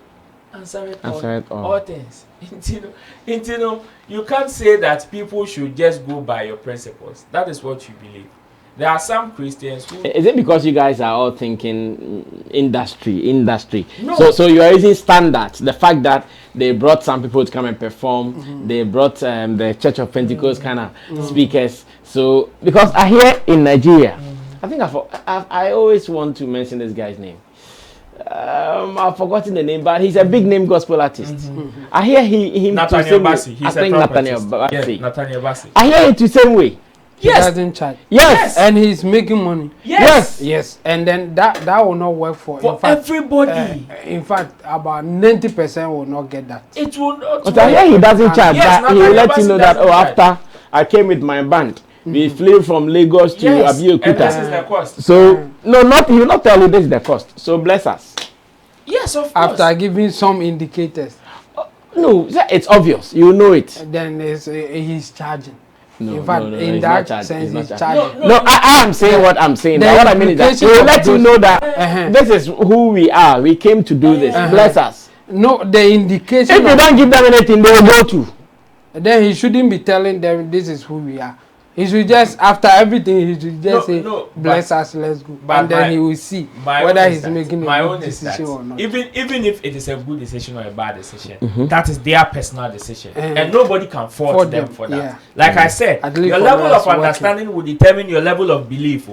answer all things. You can't say that people should just go by your principles. That is what you believe. There are some Christians who... Is it because you guys are all thinking industry? No. So you are using standards. The fact that they brought some people to come and perform, they brought the Church of Pentecost kind of speakers. So, because I hear in Nigeria, I think I always want to mention this guy's name. I've forgotten the name, but he's a big name gospel artist. I hear him Nathaniel Bassi. I think Nathaniel Bassi. Yeah, Nathaniel Bassi. I hear it the same way. Yes. He doesn't charge. Yes. And he's making money. Yes. Yes. And then that will not work for everybody. In fact, about 90% will not get that. It will not. But I hear he doesn't charge. Yes, but he will let you know that after I came with my band, we flew from Lagos to Abeokuta. And this is the cost. So no, he will not tell you this is the cost. So bless us. Yes, of course. After giving some indicators. No, it's obvious. You know it. Then he's charging. No, in fact, in that sense, he's charging. No, I am saying what I'm saying. What I mean is that he will let you know that this is who we are. We came to do this. Bless us. No, the indication. If you don't give them anything, they will go to. Then he shouldn't be telling them this is who we are. He should just, after everything, he should just say, bless us, let's go. And then he will see whether he's making a good decision or not. Even if it is a good decision or a bad decision, that is their personal decision. And nobody can fault them for that. Yeah. Like I said, your level of understanding will determine your level of belief.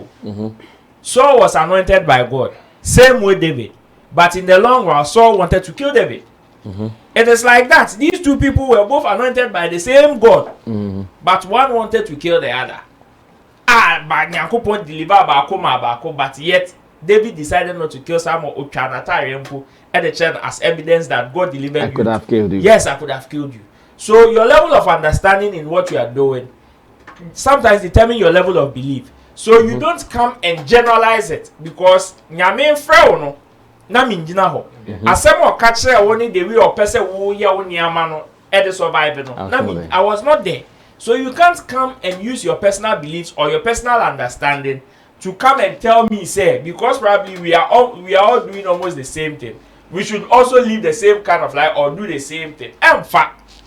Saul was anointed by God. Same way David. But in the long run, Saul wanted to kill David. It is like that. These two people were both anointed by the same God, but one wanted to kill the other. But Nyankopon deliver but yet David decided not to kill Samuel Ochanata at the church as evidence that God delivered you. I could have killed you. Yes, I could have killed you. So your level of understanding in what you are doing sometimes determine your level of belief. So you don't come and generalize it because Nyame frɛ no na minjina ho. Asem o ka kire woni the way o pese wo ya wo niama no e dey survive no. I was not there. So you can't come and use your personal beliefs or your personal understanding to come and tell me say because probably we are all doing almost the same thing. We should also live the same kind of life or do the same thing.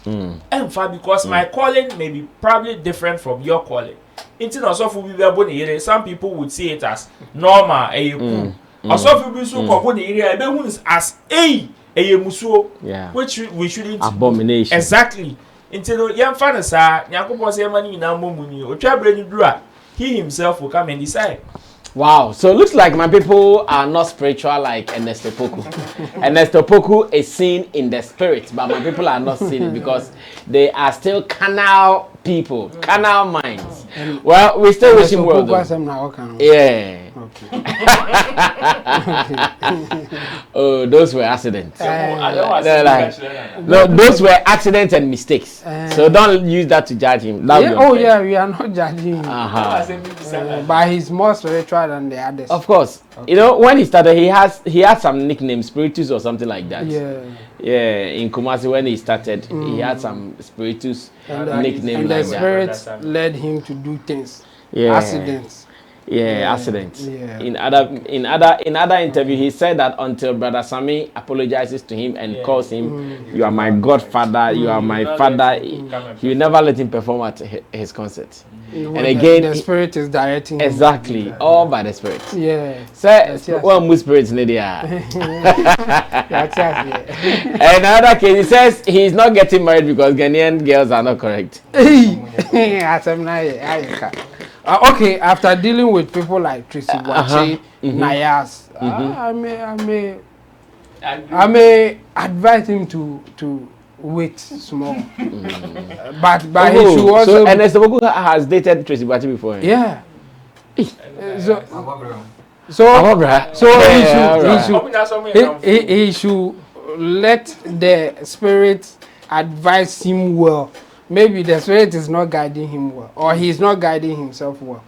Because my calling may be probably different from your calling. Some people would see it as normal, which we shouldn't. Abomination. Exactly. He himself will come and decide. Wow, so it looks like my people are not spiritual like Ernest Opoku. Ernest Opoku is seen in the spirit, but my people are not seen it because they are still carnal people, carnal minds. Well, we still wish him well though. Yeah. Okay. Oh, those were accidents. No, those were accidents and mistakes. So don't use that to judge him. We are not judging him. But he's more spiritual than the others. Of course. Okay. You know, when he started, he had some nickname, Spiritus or something like that. Yeah, in Kumasi when he started, he had some Spiritus nickname. And like the spirit led him to do things. Accidents. Accidents. Yeah. In other interview, he said that until Brother Sammy apologizes to him and calls him, "You are my godfather, you are my father," he will never let him perform at his concert. And again, the spirit is directing him. Exactly, all by the spirit. Yeah. So, more spirits in the air. In another case, he says he's not getting married because Ghanaian girls are not correct. Okay, after dealing with people like Tracy Wachi, Nayas, I may advise him to wait small. But he should also. So Ernest Opoku has dated Tracy Wachi before. Yeah. He should let the spirit advise him well. Maybe the spirit is not guiding him well, or he's not guiding himself well.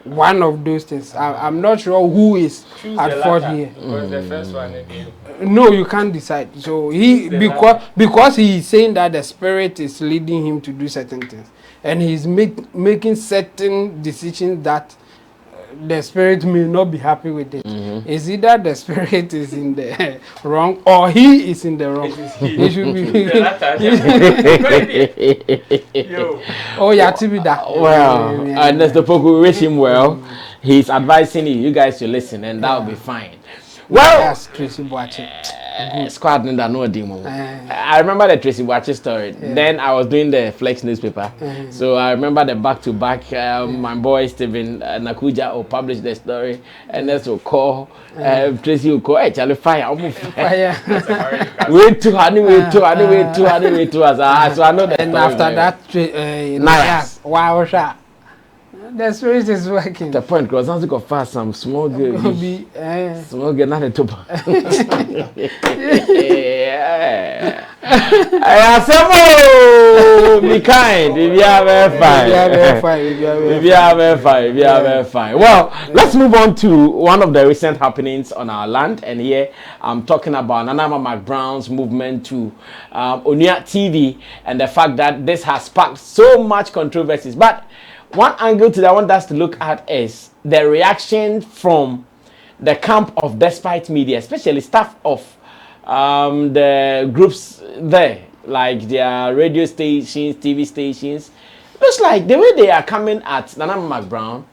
One of those things. I'm not sure who is at fault here. The first one again. No, you can't decide. So because he is saying that the spirit is leading him to do certain things, and he's making certain decisions that the spirit may not be happy with it. Is either the spirit is in the wrong or he is in the wrong. He should be. Oh, yeah, to be that. Well, Ernest Opoku, wish him well. He's advising you guys to listen, and that will be fine. Well, squad in that no demo. I remember the Tracy Watcher story. Then I was doing the Flex newspaper. So I remember the back-to-back. My boy Stephen Nakuja will publish the story. Ernest will call. Tracy will call. Hey, Charlie, fire. Wait to anyway. So I know that. And after that, nice. Wow, shot. The spirit is working. The point was not to go fast. Some small girl. Small girl, not a top. I said, be kind. If you are very fine. Well, let's move on to one of the recent happenings on our land. And here I'm talking about Nanama McBrown's movement to Onia TV and the fact that this has sparked so much controversies. But one angle that I want us to look at is the reaction from the camp of Despite Media, especially staff of the groups there, like their radio stations, TV stations. Looks like the way they are coming at Nana McBrown,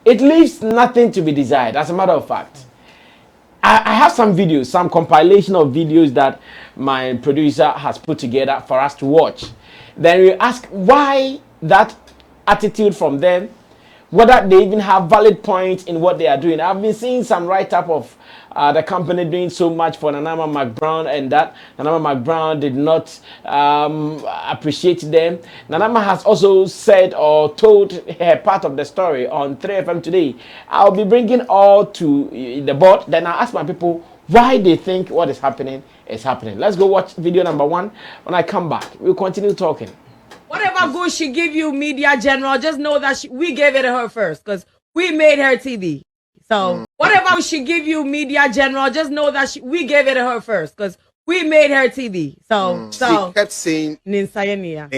it leaves nothing to be desired. As a matter of fact, I have some videos, some compilation of videos that my producer has put together for us to watch. Then we ask why that attitude from them, whether they even have valid points in what they are doing. I've been seeing some write-up of the company doing so much for Nanama McBrown and that Nanama McBrown did not appreciate them. Nanama has also said or told her part of the story on 3FM today. I'll be bringing all to the board. Then I'll ask my people why they think what is happening is happening. Let's go watch video number 1. When I come back, we'll continue talking. Whatever good she give you, Media General, just know that we gave it to her first because we made her TV. So whatever she give you, Media General, just know that we gave it to her first because we made her TV. So she kept saying Ninsania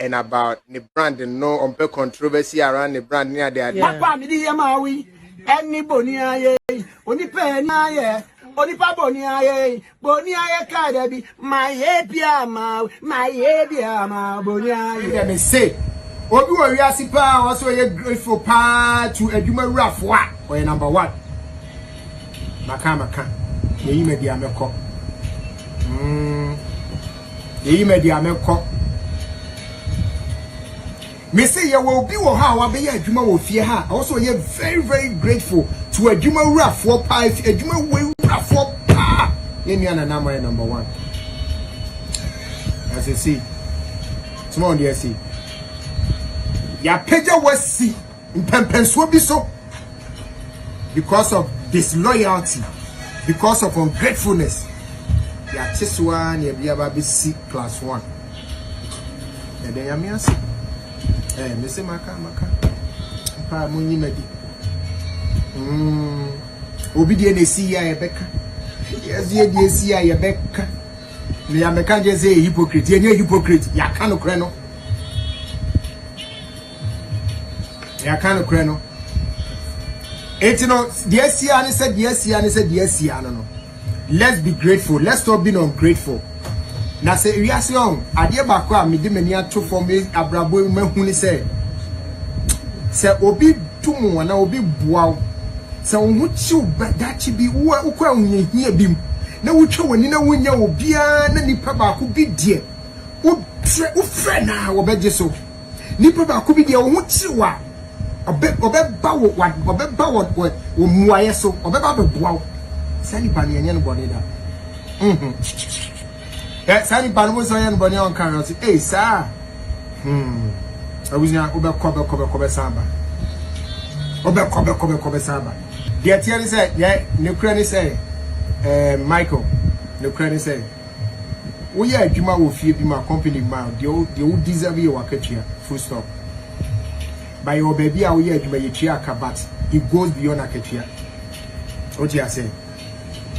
and about the brand and no on controversy around the brand near there. Onipa boniaye kadebi my ebiama boniaye dem say obi wo wiase pa also ye grateful pa to adwuma wurafo a number 1 maka ye media meko me say ye will be wo ha wa be ye adwuma wo fie ha also ye very very grateful to adwuma wurafo pa adwuma we wurafo pa ye nua na number 1 as you see small there see ya peja wasi impempenso bi so because of disloyalty, because of ungratefulness. Ya chiswa ni bia ba be C class 1 and then ya me ase me say maka pa munyi medi obi die na si ya yebeka yes ye die si ya yebeka me ya meka je say hypocrite ye hypocrite ya kan okre no ya kan okre no etino die si ya ni say no let's be grateful, let's stop being ungrateful. Na say we are young ade ba ko a me de mani ato for me abrabo mahuni say obi tumu na obi buaw say wo chiu dachi bi wo ukwa unyehia bim na wotwa wani na wonya obia na nipa ba ko bi die wo fre na wo beje so nipa ba ko bi die wo chiu a obeba wo muaye so obeba be buaw sani pani enye no body da sani pani mo so enye no body on can say eh sir awunya obe samba obe samba the tier say yeah ne kura ni say Michael ne kura ni say wo ya adwuma wo fie bi ma company ma de wo deserve your akatua full stop by your baby a wo ya adwuma ye tua akabat it goes beyond akatua what you say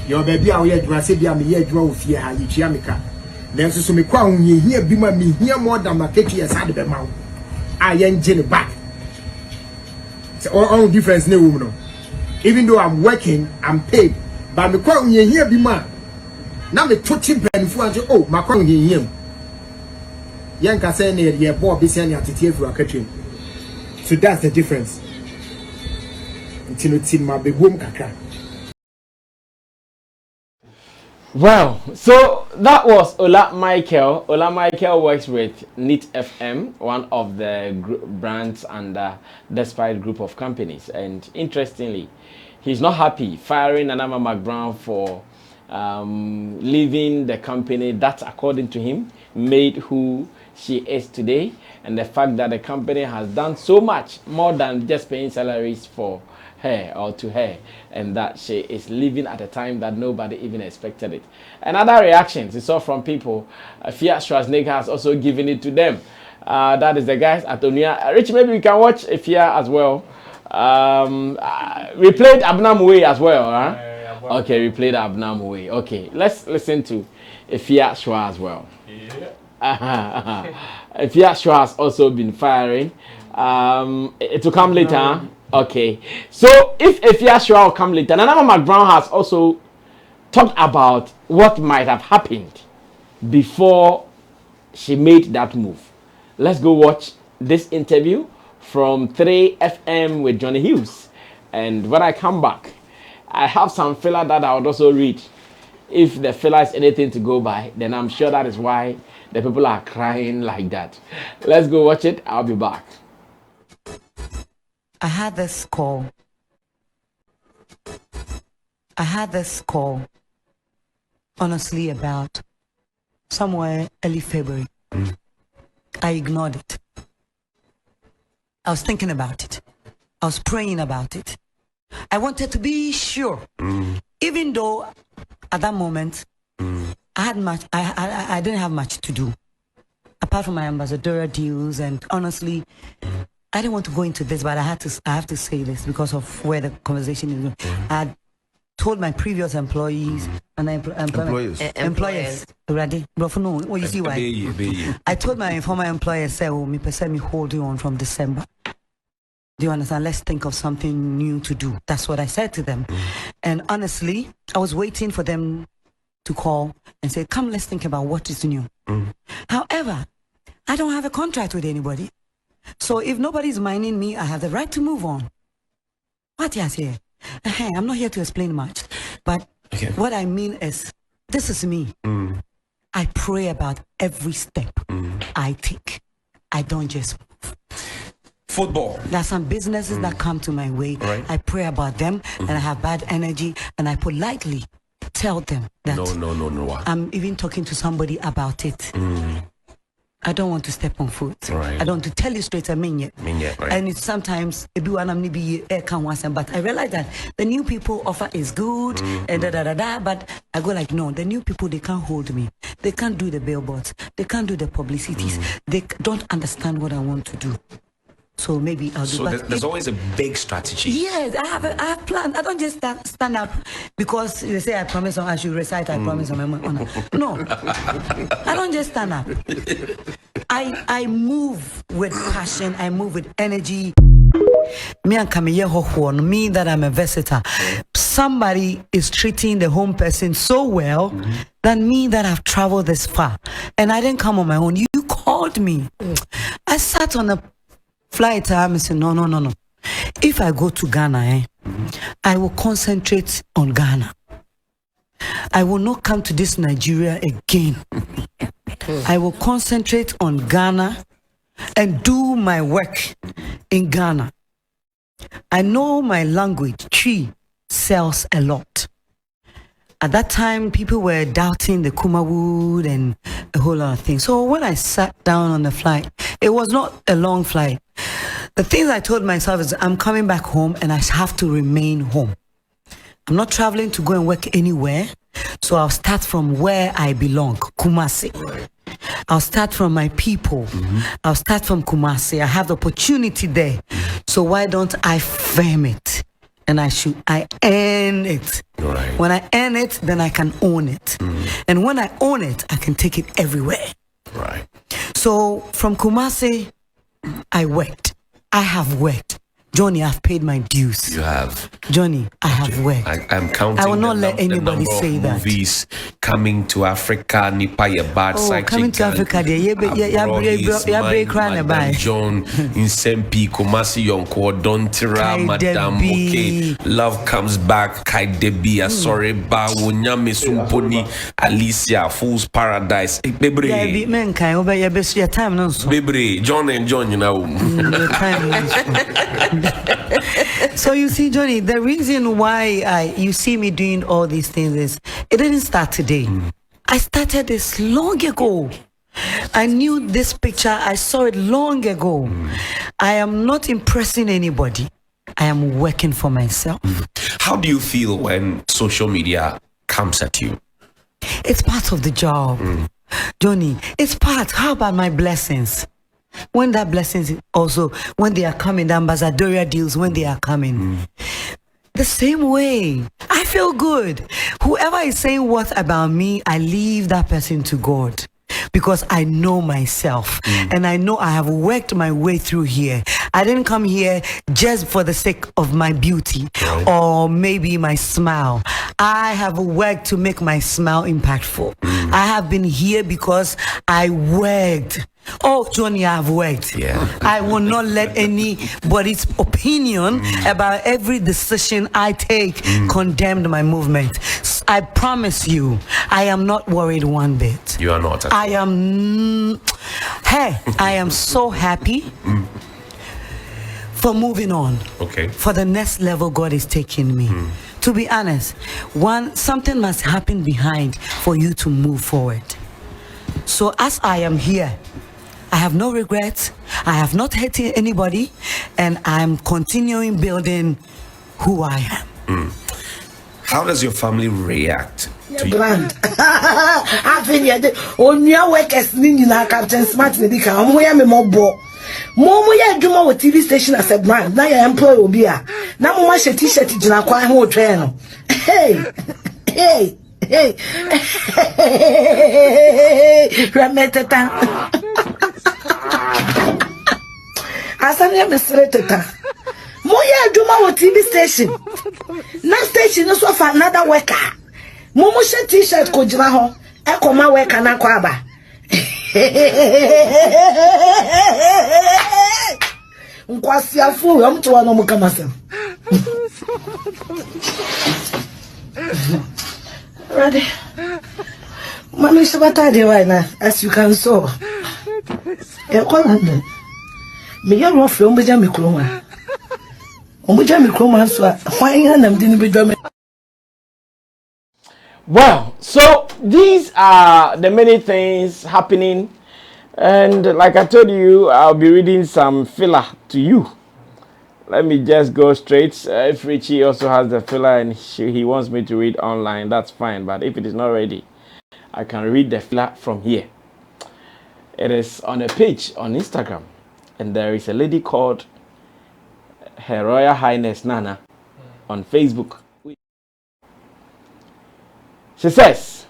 your baby a wo ya adwuma say bia me ya adwuma wo fie ha ye tua meka nanso so me kwa hunye hia bi ma me hia more than akatua sad be ma wo I engine back. So all difference no woman. No. Even though I'm working, I'm paid. But me kwa here be man. Now me touching pen for and oh my kwa him. Yanka say near the boy be saying at the for a kitchen. So that's the difference. Until it's in my big home kaka. Well, so that was Ola Michael. Ola Michael works with Neat FM, one of the brands under Despite group of companies. And interestingly, he's not happy firing Anama McBrown for leaving the company that, according to him, made who she is today. And the fact that the company has done so much more than just paying salaries for her or to her, and that she is leaving at a time that nobody even expected it. And other reactions we saw from people, Fiat Schwarzenegger has also given it to them. That is the guys at Onia. Rich, maybe we can watch Fiat as well. We played Abnam Way as well, huh? Okay, we played Abnam Way. Okay, let's listen to Fiat Schwa as well. Fiat Schwa has also been firing. It will come later, huh? Okay, so if Efia Shua will come later, Anama McBrown has also talked about what might have happened before she made that move. Let's go watch this interview from 3FM with Johnny Hughes. And when I come back, I have some filler that I would also read. If the filler is anything to go by, then I'm sure that is why the people are crying like that. Let's go watch it. I'll be back. I had this call, honestly, about somewhere early February. I ignored it. I was thinking about it. I was praying about it. I wanted to be sure, even though at that moment I didn't have much to do, apart from my ambassadorial deals, and honestly, I didn't want to go into this, but I have to say this because of where the conversation is going. I had told my previous employees and employers. Ready? But no, well, you see why? I told my former employers, say, "Oh, me hold you on from December." Do you understand? Let's think of something new to do. That's what I said to them. And honestly, I was waiting for them to call and say, "Come, let's think about what is new." However, I don't have a contract with anybody. So if nobody's minding me, I have the right to move on. What you say? I'm not here to explain much, but what I mean is, this is me. I pray about every step I take. I don't just move. Football. There's some businesses that come to my way. Right. I pray about them, and I have bad energy, and I politely tell them that no. I'm even talking to somebody about it. I don't want to step on foot. Right. I don't want to tell you straight. I mean it. Right. And it's sometimes but I realize that the new people offer is good and but I go like, no, the new people, they can't hold me. They can't do the billboards. They can't do the publicities. They don't understand what I want to do. So maybe I'll do. So there's always a big strategy. Yes, I have planned. I don't just stand up because they say I promise I should recite. I promise on my honor. No, I don't just stand up. I move with passion. I move with energy. Me and Camille me that I'm a visitor. Somebody is treating the home person so well than me that I've traveled this far, and I didn't come on my own. You called me. I sat on a flight. I said, no. If I go to Ghana, I will concentrate on Ghana. I will not come to this Nigeria again. I will concentrate on Ghana and do my work in Ghana. I know my language. Tree sells a lot. At that time, people were doubting the Kuma wood and a whole lot of things. So when I sat down on the flight, it was not a long flight. The things I told myself is I'm coming back home and I have to remain home. I'm not traveling to go and work anywhere. So I'll start from where I belong, Kumasi. I'll start from my people. I'll start from Kumasi. I have the opportunity there. So why don't I firm it? And I earn it. Right. When I earn it, then I can own it. And when I own it, I can take it everywhere. Right. So from Kumasi, I worked. I have worked. Johnny, I've paid my dues. You have. Johnny, I have worked. I'm counting. I will not let anybody say that. Movies coming to Africa, Nipa ye bad side. Coming to Africa, yeah, John in Sempi, Kumasi Yonko, Dontira, Madame Okay, Love Comes Back, Kai Debi, Sorry Ba, Wunyame Sumponi, Alicia, Fool's Paradise. Baby, your time, no. Baby, John and John, you know. So you see, Johnny, the reason why you see me doing all these things is it didn't start today. I started this long ago. I knew this picture. I saw it long ago. I am not impressing anybody. I am working for myself. How do you feel when social media comes at you? It's part of the job. Johnny, it's part. How about my blessings? When that blessings also, when they are coming, the ambassadorial deals, when they are coming. The same way, I feel good. Whoever is saying what about me, I leave that person to God. Because I know myself and I know I have worked my way through here. I didn't come here just for the sake of my beauty or maybe my smile. I have worked to make my smile impactful. I have been here because I worked. Oh, Johnny, I have worked. I will not let anybody's opinion about every decision I take condemn my movement. I promise you, I am not worried one bit. You are not. I am so happy for moving on. Okay. For the next level God is taking me. To be honest, something must happen behind for you to move forward. So as I am here, I have no regrets. I have not hated anybody, and I'm continuing building who I am. How does your family react to you? Brand. I think on your workers, Nina Captain Smart Medica, I'm where me more bo. Momo ya juma with TV station as a brand. Now your employee will be a. Now mo wash a t-shirt to na kwa ho train. Hey. Rametata. Asanya mesretata. Moya juma with TV station. Na station no so for another worker. Momo she t-shirt ko jira ho. E ko ma worker na kwa ba. Nkwasi afu am to no mukamasa. Ready? Mommy Shabata de right now, as you can saw. Yeah, call London. Me ya rough from Bajami Chroma. Omujami Chroma, so why am didn't be drumming? Well, so these are the many things happening, and like I told you, I'll be reading some filler to you. Let me just go straight. If Richie also has the filler and he wants me to read online, that's fine. But if it is not ready, I can read the filler from here. It is on a page on Instagram, and there is a lady called Her Royal Highness Nana on Facebook. She says,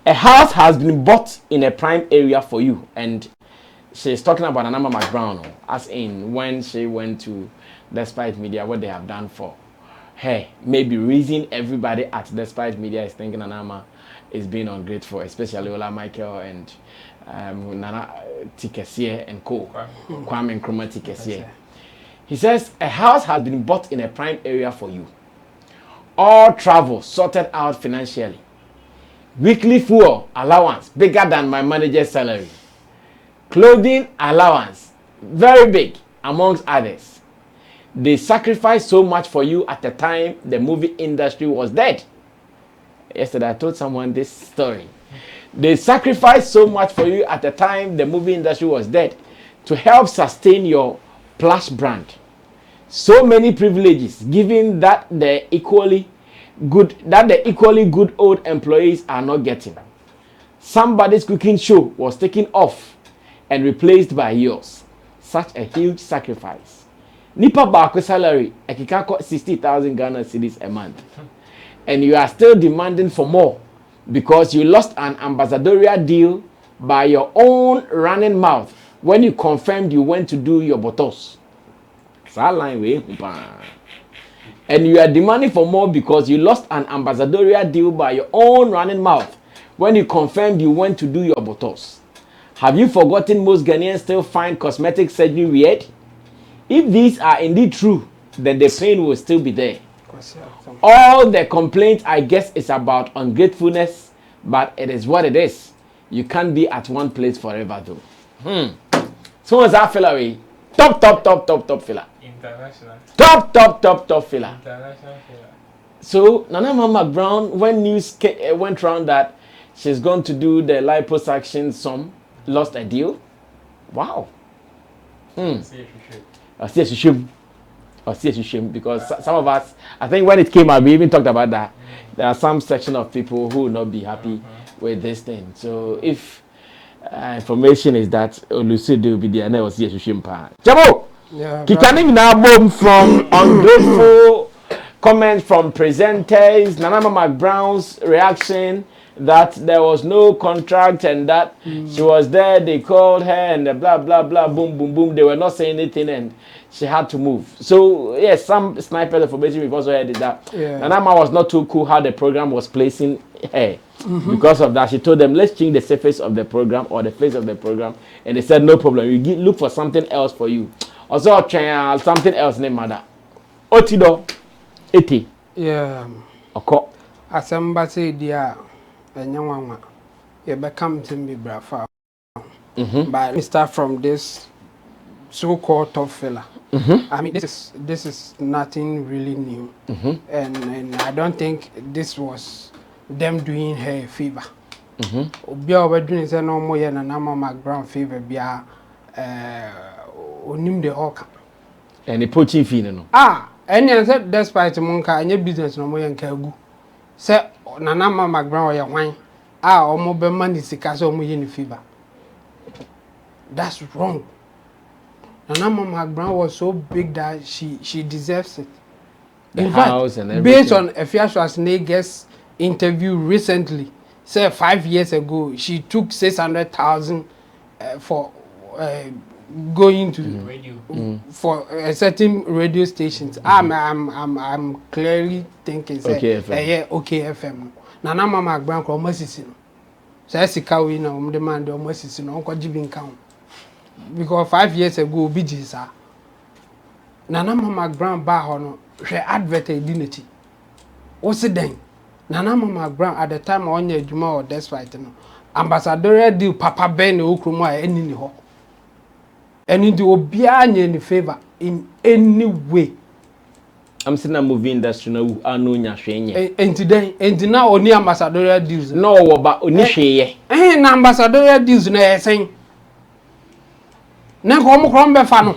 a house has been bought in a prime area for you. And she's talking about Anama McBrown, as in when she went to Despite Media, what they have done for her. Maybe reason everybody at Despite Media is thinking Anama is being ungrateful, especially Ola Michael and Nana Tikesie and Co. Kwame Nkrumah Tikesie. He says, a house has been bought in a prime area for you. All travel sorted out financially. Weekly fuel allowance bigger than my manager's salary. Clothing allowance very big, amongst others. They sacrificed so much for you at the time the movie industry was dead. Yesterday I told someone this story. They sacrificed so much for you at the time the movie industry was dead to help sustain your plush brand. So many privileges given that the equally good old employees are not getting. Somebody's cooking show was taken off and replaced by yours. Such a huge sacrifice. Nipa Bako salary, ekika 60,000 Ghana cedis a month. And you are still demanding for more because you lost an ambassadorial deal by your own running mouth when you confirmed you went to do your botos. line we and you are demanding for more because you lost an ambassadorial deal by your own running mouth when you confirmed you went to do your botox. Have you forgotten most Ghanaians still find cosmetic surgery weird? If these are indeed true, then the pain will still be there. All the complaint, I guess, is about ungratefulness, but it is what it is. You can't be at one place forever, though. So what's that fella way? Top fella. International. Top fella. International fella. So Nana McBrown, when news went around that she's going to do the liposuction, lost a deal. Wow. I see a shame. Because some of us, I think when it came out, we even talked about that. There are some section of people who will not be happy with this thing. So if information is that Olusegun will be there, I see a shame. Jabo, Kikanim now boom from ungrateful comments from presenters. Nana McBrown's reaction that there was no contract and that she was there, they called her and blah blah blah, boom boom boom. They were not saying anything and she had to move. So yes, some sniper information we've also heard is that Nana was not too cool how the program was placing her. Because of that, she told them, let's change the surface of the program or the face of the program, and they said no problem. We look for something else for you. Also try something else named Mother. Otido, eti. Yeah. Oko. Asamba say dia enyanwa. You become to me brafa. But we start from this so-called top fella. I mean, this is nothing really new, and I don't think this was them doing her a favor. Obia we doing say no more na Nana McBrown favor bia onim de hawk. And the poaching fee no. And you said despite monka any business no more yanka gu. Say Nana McBrown ya hwan. Omo be money sika so omo ye ni favor. That's wrong. Nana McBrown was so big that she deserves it. The house and everything. Based on Efia Schwarzenegger's interview recently, say 5 years ago, she took 600,000 for going to radio for a certain radio stations. I'm clearly thinking say okay FM. Nana McBrown ko masisi no. Say sika we na the man do masisi no ko jibin kan. Because 5 years ago, obi jisa. Nana McBrown ba ho no hwe advert dinati. O se den. Nana McBrown at the time on your adwuma or despite no. Ambassadorial deal papa ben okromo a eni ni ho. Eni di obi anya ni favor in any way. I'm saying a movie industry no anu nya hwenye. Enti na oni ambassadorial deals. No wo ba oni hweye. Na ambassadorial deals na yesen. Na ko mo krom be fa no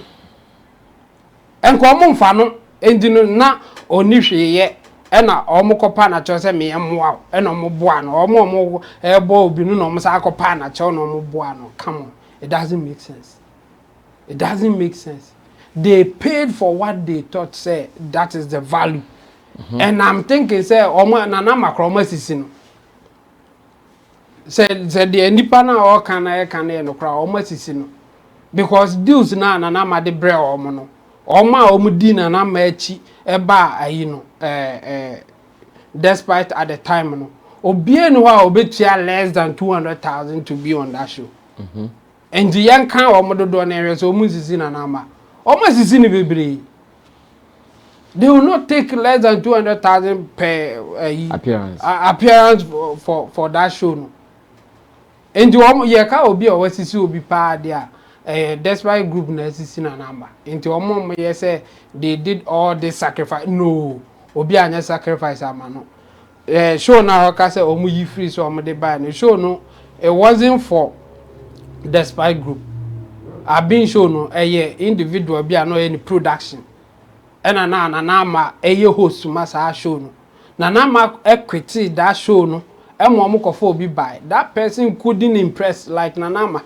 enko mo mfa no endino na oni hweye e na omo kopa na cho se me emwa e na omo boa no omo ebo obi no omo sa kopa na cho no omo boa no. Come on, it doesn't make sense. It doesn't make sense. They paid for what they thought say that is the value. And I'm thinking say omo Nana McBrown sisi no say the nipa na o kan no kra omo sisi no. Because deals na Nana ma de bre omo no oma omo di Nana ma echi eba ayi no despite at the time no obie no wa obetia less than 200,000 to be on that show. And the young kan omo do na ere so omo sisi Nana ma omo sisi ni bebre. They will not take less than 200,000 per appearance for that show no. And the omo ye ka obi o wasisi obi pa dia despite group na sisi na number into omo ye say they did all this sacrifice. No, obi anya sacrifice amano. Show na ka say omo yi free so omo de buy no show no. It wasn't for despite group. I been show no individual be no any production. Na ma host ma sa show no. Na ma equity that show no. Omo ko for obi buy. That person couldn't impress like Nana.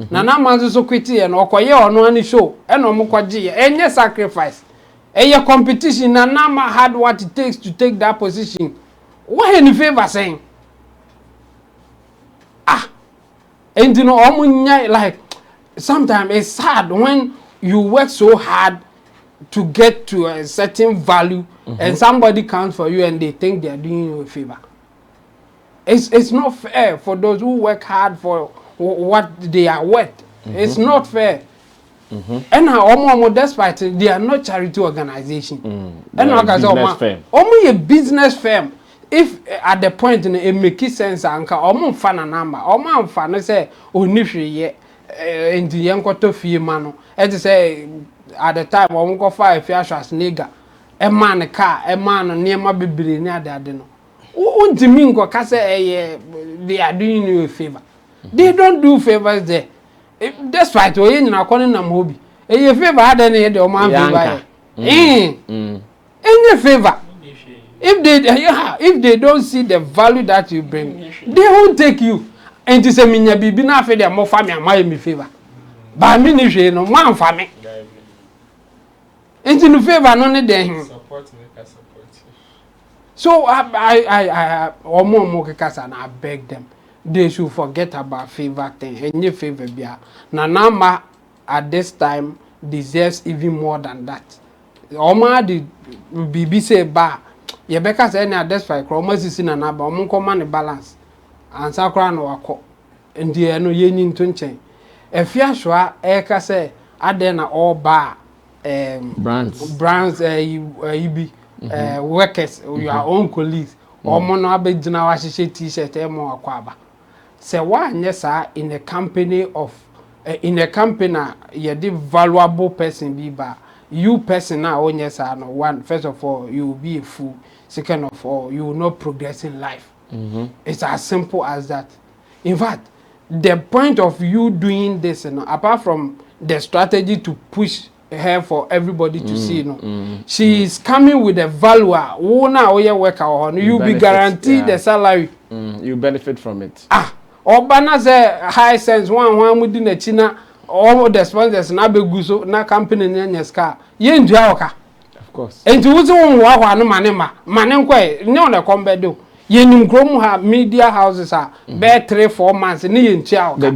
Nana manzo so kwiti e no okoye ono ani show e no mo kwaje enye sacrifice eye competition. Nana had what it takes to take that position. Why any favor saying and you know like sometimes it's sad when you work so hard to get to a certain value, and somebody counts for you and they think they are doing you a favor. It's not fair for those who work hard for what they are worth. It's not fair. And now, despite they are not charity organization. And only a business firm. If at the point in it make sense, anka omo fa na number, omo fa no say oni hwe ye enti yenkoto fie ma no. It say at the time omo go fa afia as nigga. E man car, e man niema bebere ni ade no. Untimi nko ka say they are doing you a favor. They don't do favors there. Despite o yen na kwon na mobi. E favor ade na ye de omo favor. Any favor. If they don't see the value that you bring, they won't take you. And to say minya bibi na fe dem mo fa me am me favor. Ba me ni hwe no man fa me. And to favor no ne den. Support. So I omo kekasa na beg them. They should forget about favor thing. Any favor bia. Na nama at this time deserves even more than that. Oma the bibi say ba Yebeka say na despite kroma sisi na naba omo nkoma ne balance ansa kra na wako ndi no yenyi nto nchen efia hwa eka say ade na all ba brands ibi workers your own colleagues omo no abegina wa hihye t-shirt e mo akwaba say wa anye sa in a company you the valuable person be ba you person now onye sa no one first of all you will be a fool. Second of all, you will not progress in life. It's as simple as that. In fact, the point of you doing this, apart from the strategy to push her for everybody to see, she is coming with a value. You be guaranteed the salary. You benefit from it. Obana say high sense one within the China, all the sponsors na be guso na company nyeska. Ye njua oka. Of course. And to uzo wa no mane nkwe nye on the combedo ye nim krom ha media houses are be 3-4 months ni ye ntia oka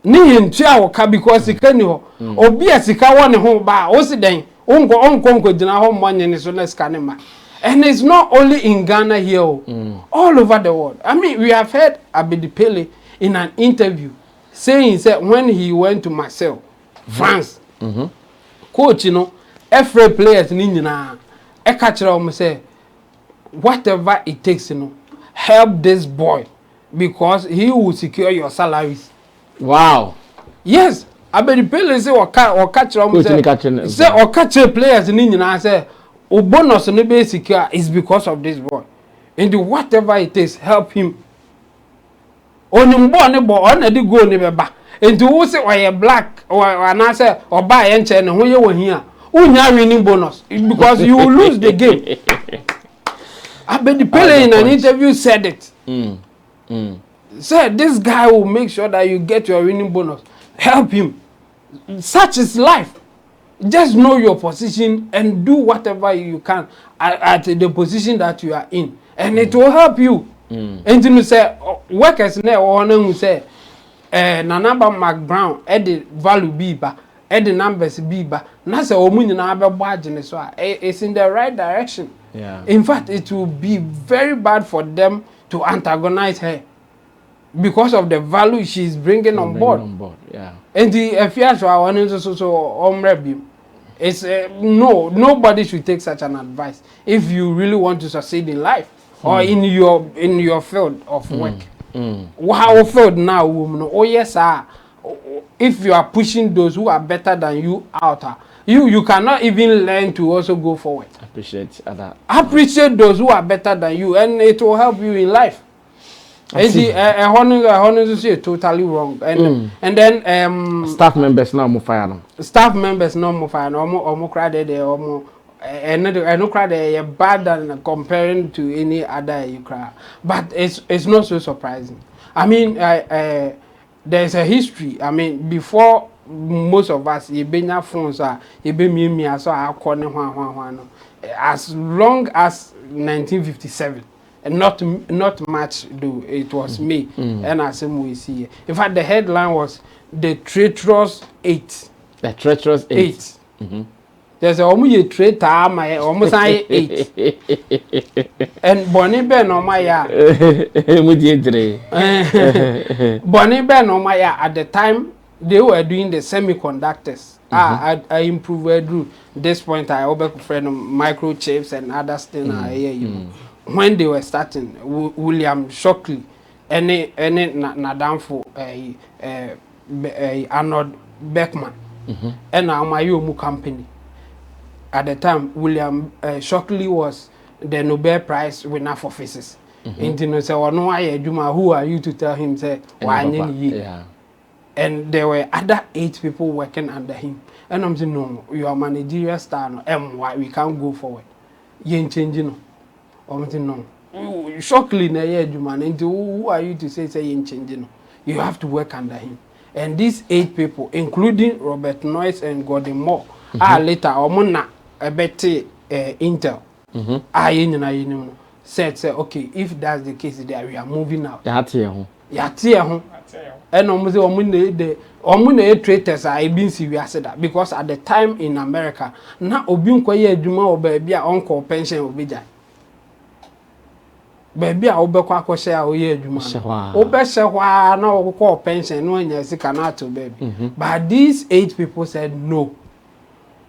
ni ye ntia oka because sika ni ho obi asika woni ho ba o si den onko gina ho monye ni so na sika ni ma. And it's not only in Ghana here, all over the world. I mean, we have heard Abedi in an interview saying that when he went to Marseille, France, coach, every players ninja say whatever it takes, help this boy because he will secure your salaries. Wow. Yes, Abedi say or catch say or catch players ninja say o bonus no be secure is because of this boy. And whatever it takes, help him. Onimbo ne bo on na di go ne beba. And who say why black or an say or buy enche ne ho ye wo hia. Unya winning bonus because you will lose the game. Abedi Pele in an interview said it. Said this guy will make sure that you get your winning bonus. Help him. Such is life. Just know your position and do whatever you can at the position that you are in, and it will help you. And you say workers now or say na number McBrown the value biba the numbers biba na say omunyi na abegbaje so it's in the right direction. Yeah. In fact, it will be very bad for them to antagonize her because of the value she's bringing on board. Yeah. And the affairs are one so it's nobody should take such an advice if you really want to succeed in life or in your field of work. Wow, field now, woman. Oh yes, if you are pushing those who are better than you out, you cannot even learn to also go forward. Appreciate those who are better than you, and it will help you in life. And say totally wrong. And then staff members now mo fire no. Staff members no mo fire no. Omo crowded omo no crowded bad than comparing to any other you cry. But it's not so surprising. I mean, there's a history. I mean, before most of us, you be na phones you be me so I call no. As long as 1957. And not much do it was me and as we see. In fact, the headline was the treacherous 8. The treacherous 8. There's almost a traitor, my almost 8. And Bonnie Ben on my yard. Bonnie Ben on my yard at the time they were doing the semiconductors. I improved through this point. I opened friend microchips and other things. When they were starting, William Shockley, any Nadam for Arnold Beckman, and now my Yomu company. At the time, William Shockley was the Nobel Prize winner for physics. And you know, so no, who are you to tell him say why? And there were other 8 people working under him. And I'm saying, no, you are managerial star, no, why we can't go forward. You ain't changing, no. I'm saying, no. Shockley, who are you to say you ain't changing, no? You have to work under him. And these 8 people, including Robert Noyce and Gordon Moore, later, a better Intel, said, okay, if that's the case, there we are moving out. And almost the traitors are being serious that because at the time in America, now Obin Koye Duma or baby uncle pension obija. Baby Obekwa share Oye Duma. Obesha no call pension, no one cannot to baby. But these 8 people said no.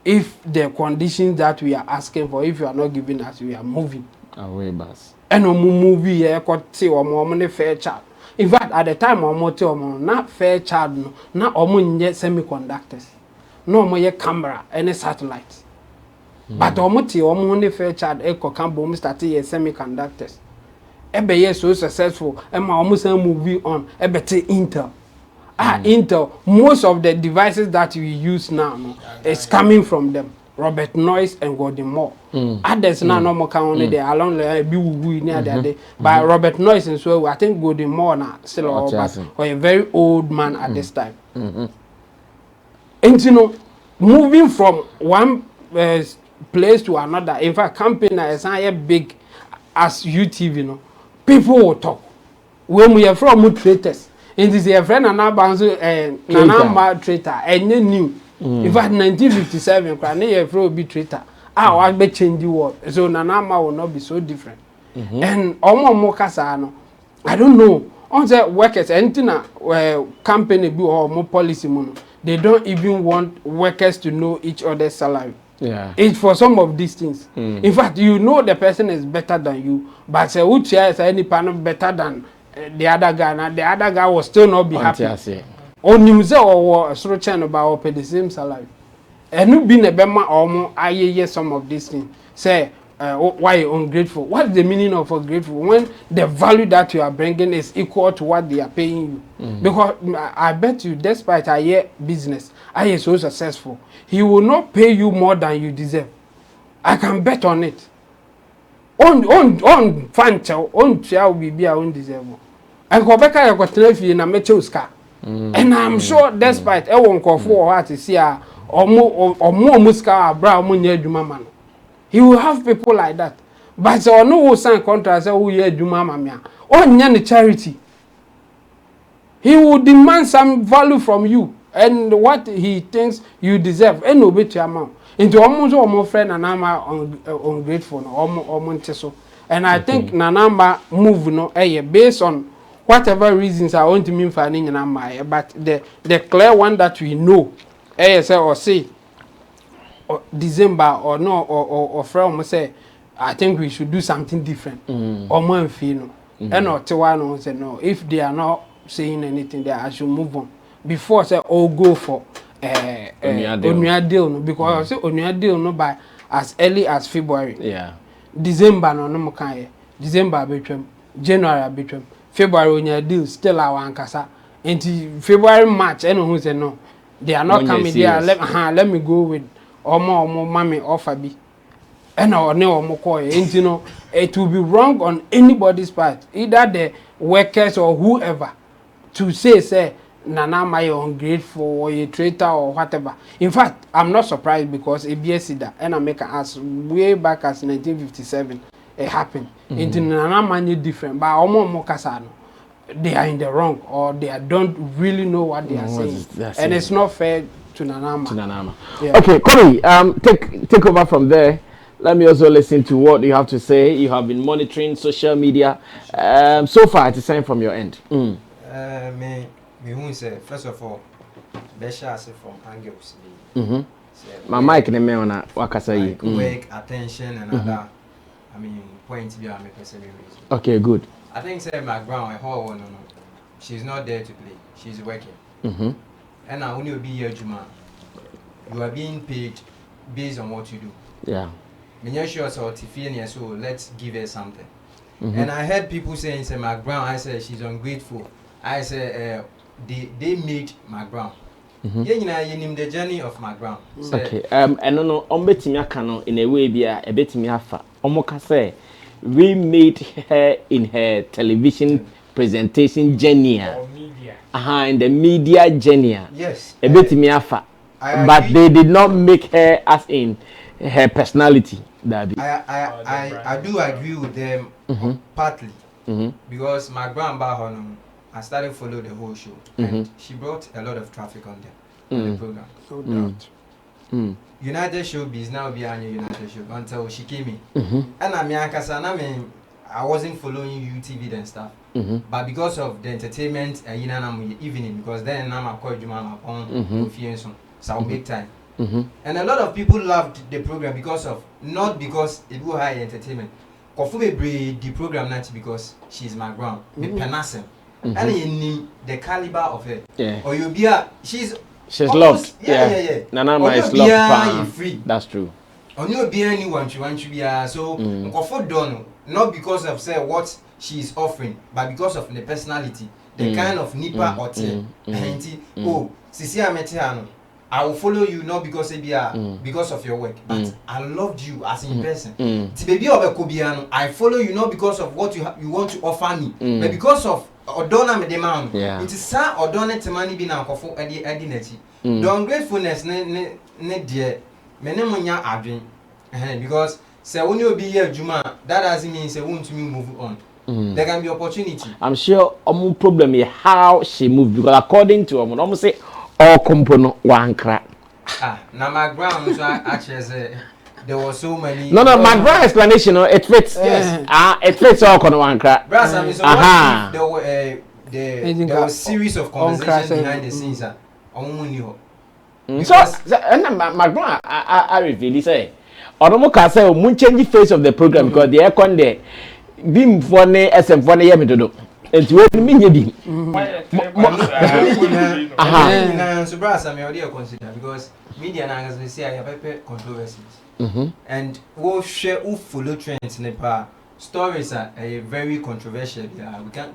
If the conditions that we are asking for, if you are not giving us, we are moving away, bus. And movie here could see or more fair child. In fact, at the time, not fair child, not semiconductors, no more camera, any satellites. But only fair child, echo cambo, Mr. Semiconductors. Ebe yes, so successful, and my almost movie on, Intel. Intel, most of the devices that we use now is coming from them. Robert Noyce and Gordon Moore. Others now no more only there along the be near the day. By Robert Noyce and so I think Gordon Moore now still or a very old man at this time. And you know, moving from one place to another, in fact, company is not big as UTV, you know, people will talk. When we are from traitors, and this is a friend and Nana traitor, and you knew. In fact, 1957, Kanye will be traitor. I be change the world. So Nanama will not be so different. And almost Mokasano, I don't know. On the workers, anything company be or more policy mono. They don't even want workers to know each other's salary. It's for some of these things. In fact, you know the person is better than you, but say which is any panel better than the other guy. Now the other guy will still not be happy. On himself or sort of channel about pay the same salary. And you been a bema or more I some of these things. Say why ungrateful? What's the meaning of ungrateful when the value that you are bringing is equal to what they are paying you? Because I bet you, despite a year business, I is so successful, he will not pay you more than you deserve. I can bet on it. On fancho, on chair will be our own deserve. And Quebec I got trophy in a metro scar. And I'm sure despite everyone call for what to see or more muska brown money man. He will have people like that. But so no sign contract who ye do mamma. On any charity. He will demand some value from you and what he thinks you deserve and obey to amount. Into almost all more friend and I'm ungrateful or Monteso. And I think Nanamba move based on whatever reasons I want to mean for an but the clear one that we know, or say, December or no, or from say, I think we should do something different, or more fino, and not to one say no. If they are not saying anything there, I should move on. Before say, oh, go for Onya deal, because I say Onya deal no by as early as February. December no more December between January between. February when your deal still our ankasa. Until February, March, anyone who say no, they are not coming there. Let me go with or more mommy offer be. And or no more call you know it will be wrong on anybody's part, either the workers or whoever, to say Nana my ungrateful or a traitor or whatever. In fact, I'm not surprised because ABS that and I make an ask way back as 1957. It happened. Into Nana money different, but Mokasano, they are in the wrong or they don't really know what they are saying. And it's not fair Nanama. Yeah. Okay, Corey, take over from there. Let me also listen to what you have to say. You have been monitoring social media. So far, it's the same from your end. Me who say first of all, Besha from angles. My mic ne me ona wakasa yi. Work, attention, and other. I mean, point to be a reason. Okay, good. I think say McBrown, no, she's not there to play. She's working. And now when you be here, Juma, you are being paid based on what you do. Yeah. Sure, so let's give her something. And I heard people saying, say McBrown, I said she's ungrateful. I said they made McBrown. The journey of McBrown. Okay. And no, betimi aka no in a way bia e betimi afa. Omoka say we made her in her television presentation journey. In the media journey. Yes. E betimi afa. But they did not make her as in her personality. I do agree with them partly because McBrown Bahon, I started to follow the whole show and she brought a lot of traffic on the program. No doubt. United Showbiz now be on United Show until she came in. And I wasn't following UTV and stuff. But because of the entertainment evening, because then I'm called Juma on so big time. And a lot of people loved the program because of not because it was high entertainment. Kofube the program not because she's McBrown, me penasem. And in the caliber of her. Yeah. Or you be she's loved. Yeah. Nanama is loved. Free. That's true. On you be anyone you want to be so Kofo done not because of say what she's offering, but because of the personality, the kind of nipa or oh, Sisi Ametiano. I will follow you not because because of your work, but I loved you as in person. Baby of Kobiano, I follow you not because of what you want to offer me, but because of Odona me demand. It is sa Odona Temani be now for Edineti. The ungratefulness ne dear menemonya adwin. Because say when you be here Juma, that doesn't mean say won't me move on. There can be opportunity. I'm sure problem is how she moved because according to almost say all component one crack. Now McBrown, so actually there were so many. No, McBrown explanation, it fits. Yes. It fits all on one crack. Brass, I mean, so what if there was series of conversations behind the scenes. So, McBrown, I reveal say, Onomo can say, we change the face of the program because the aircon there, beam for ne SM for ne yemidodo. It's what mean you did. So brass, I mean, already consider because media now we say I have controversies. And we share who follow trends in the past. Stories are very controversial.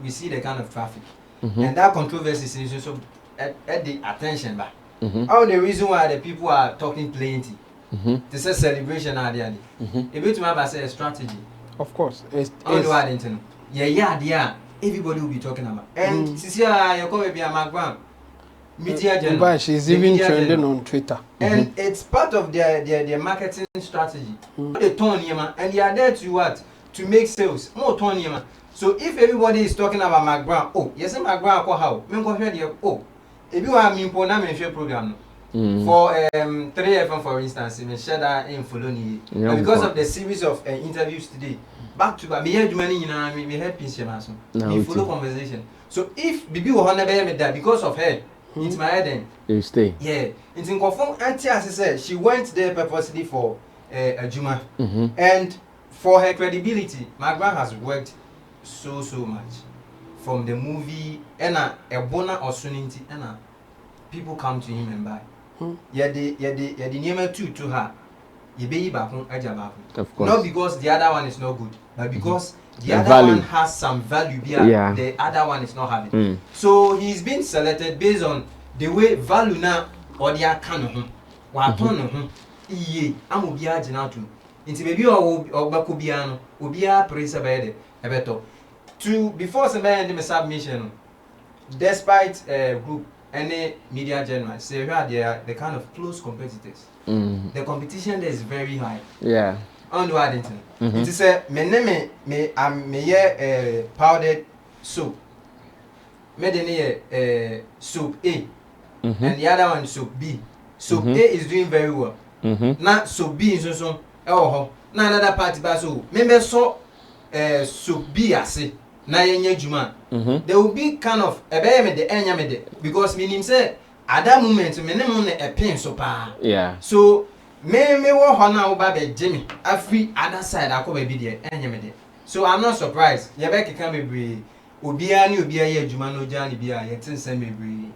We see the kind of traffic, and that controversy is also at the attention back. All the reason why the people are talking plenty. This is celebration at the end. A bit to have a strategy. Of course, it's everybody will be talking about. And Cecilia, you're going to be a McBrown. Media general. She's even trending on Twitter. And it's part of their marketing strategy. They turn here, and they are there to what? To make sales. More turn here. So if everybody is talking about McBrown, oh, yes, McBrown, how? Oh, if you are in Pona program. For 3FM, for instance, we share that in Foloni. Because of the series of interviews today, back to back, we had Pinch we follow conversation. So if Bibi will honor that because of her, it's my head then. You stay. Yeah. It's in confirm Auntie as I said, she went there purposely for a Juma. And for her credibility, McBrown has worked so much. From the movie, and a bona or Sunity, and people come to him and buy. The name to her. Of course. Not because the other one is not good, but because the other one has some value here. The other one is not having. So he's been selected based on the way value now or the account. I'm Ubia Genatu. Into baby or Bakubiano, Ubia Presa Bede, Ebeto. To before the submission, despite group any media journal say they are the kind of close competitors. The competition there is very high. Yeah. On the Waddington. It is a me powdered soap. Made soup A. And the other one soup B. So A is doing very well. Now so B is also now another party ba so member so B ase na yenye juma. There will be kind of me de enya me de because meaning say at that moment me ne mo a pain so pa. Yeah. So me wo ho na wo ba be Jimmy every other side akoba bi de enya me de. So I'm not surprised. You be keka mebre obia ni obia ye adwuma no ja ni bia ye tinse mebre.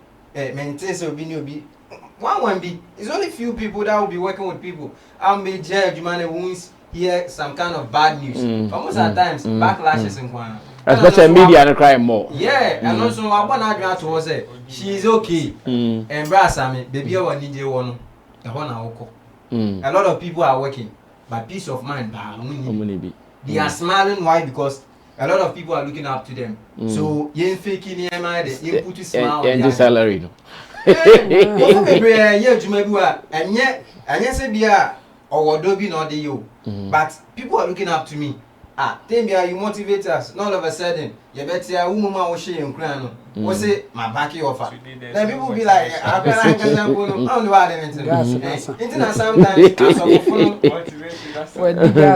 Maintain say obi ni obi one be. It's only few people that will be working with people. I'll be judge man won't hear some kind of bad news. But most of the times backlashes in one. Especially media and crying more. Yeah, and also I want to add to her say she's okay. And Sammy, baby, I want need you one. I want to a lot of people are working, but peace of mind, they are smiling. Why? Because a lot of people are looking up to them. So you faking you put a smile. And the salary. But people are looking up to me. You motivate us. Not all of a sudden, you better woman will share in crown. What's it? My back offer. Then people will be like, I don't know what internet sometimes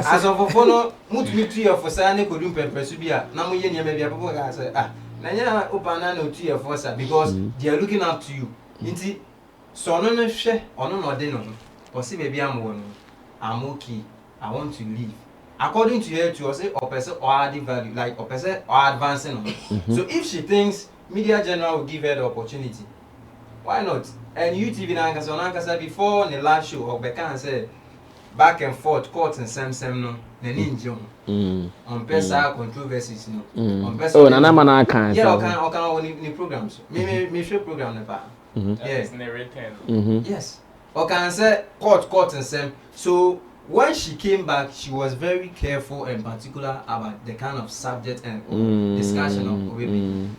as of a phone, mut me tree for Sani could do Persubia. Now we maybe a people can say, Nanya Opanano tree of Fossa because they are looking up to you. Inti so no share or no dinner. Or see baby I'm okay. I want to leave. According to her, to say or person or adding value, like or person or advancing. So if she thinks media general will give her the opportunity, why not? And UTV Nankasa before the last show or Bekan said back and forth, court and Sam no, the ninja on Pesa controversies no. On Pesa. Oh, Nana man can. Yeah, or programs. Me show program never. Yes, narrated. Yes. Or can say court and Sam. So when she came back, she was very careful and particular about the kind of subject and discussion of it.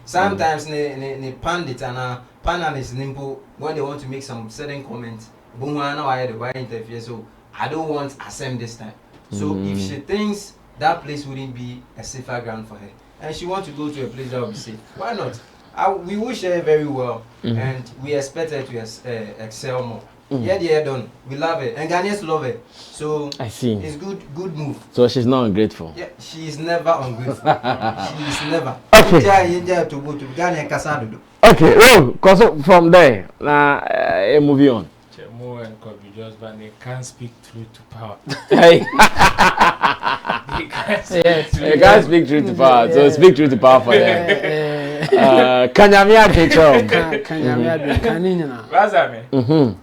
Sometimes ne pandit and panelists nimpo when they want to make some certain comments, boom, I know I had the right interview, so I don't want Assem this time. So if she thinks that place wouldn't be a safer ground for her, and she wants to go to a place that will be safe, why not? We wish her very well, and we expect her to excel more. Yeah, done. We love it, and Ghanaians love it. So I see. It's good move. So she's not ungrateful. Yeah, she is never ungrateful. She is never. Okay. Okay. Oh, cause from there, move on. Chemo and Kobe just but they can't speak truth to power. Hey. You can't speak truth to power. So speak truth to power for them.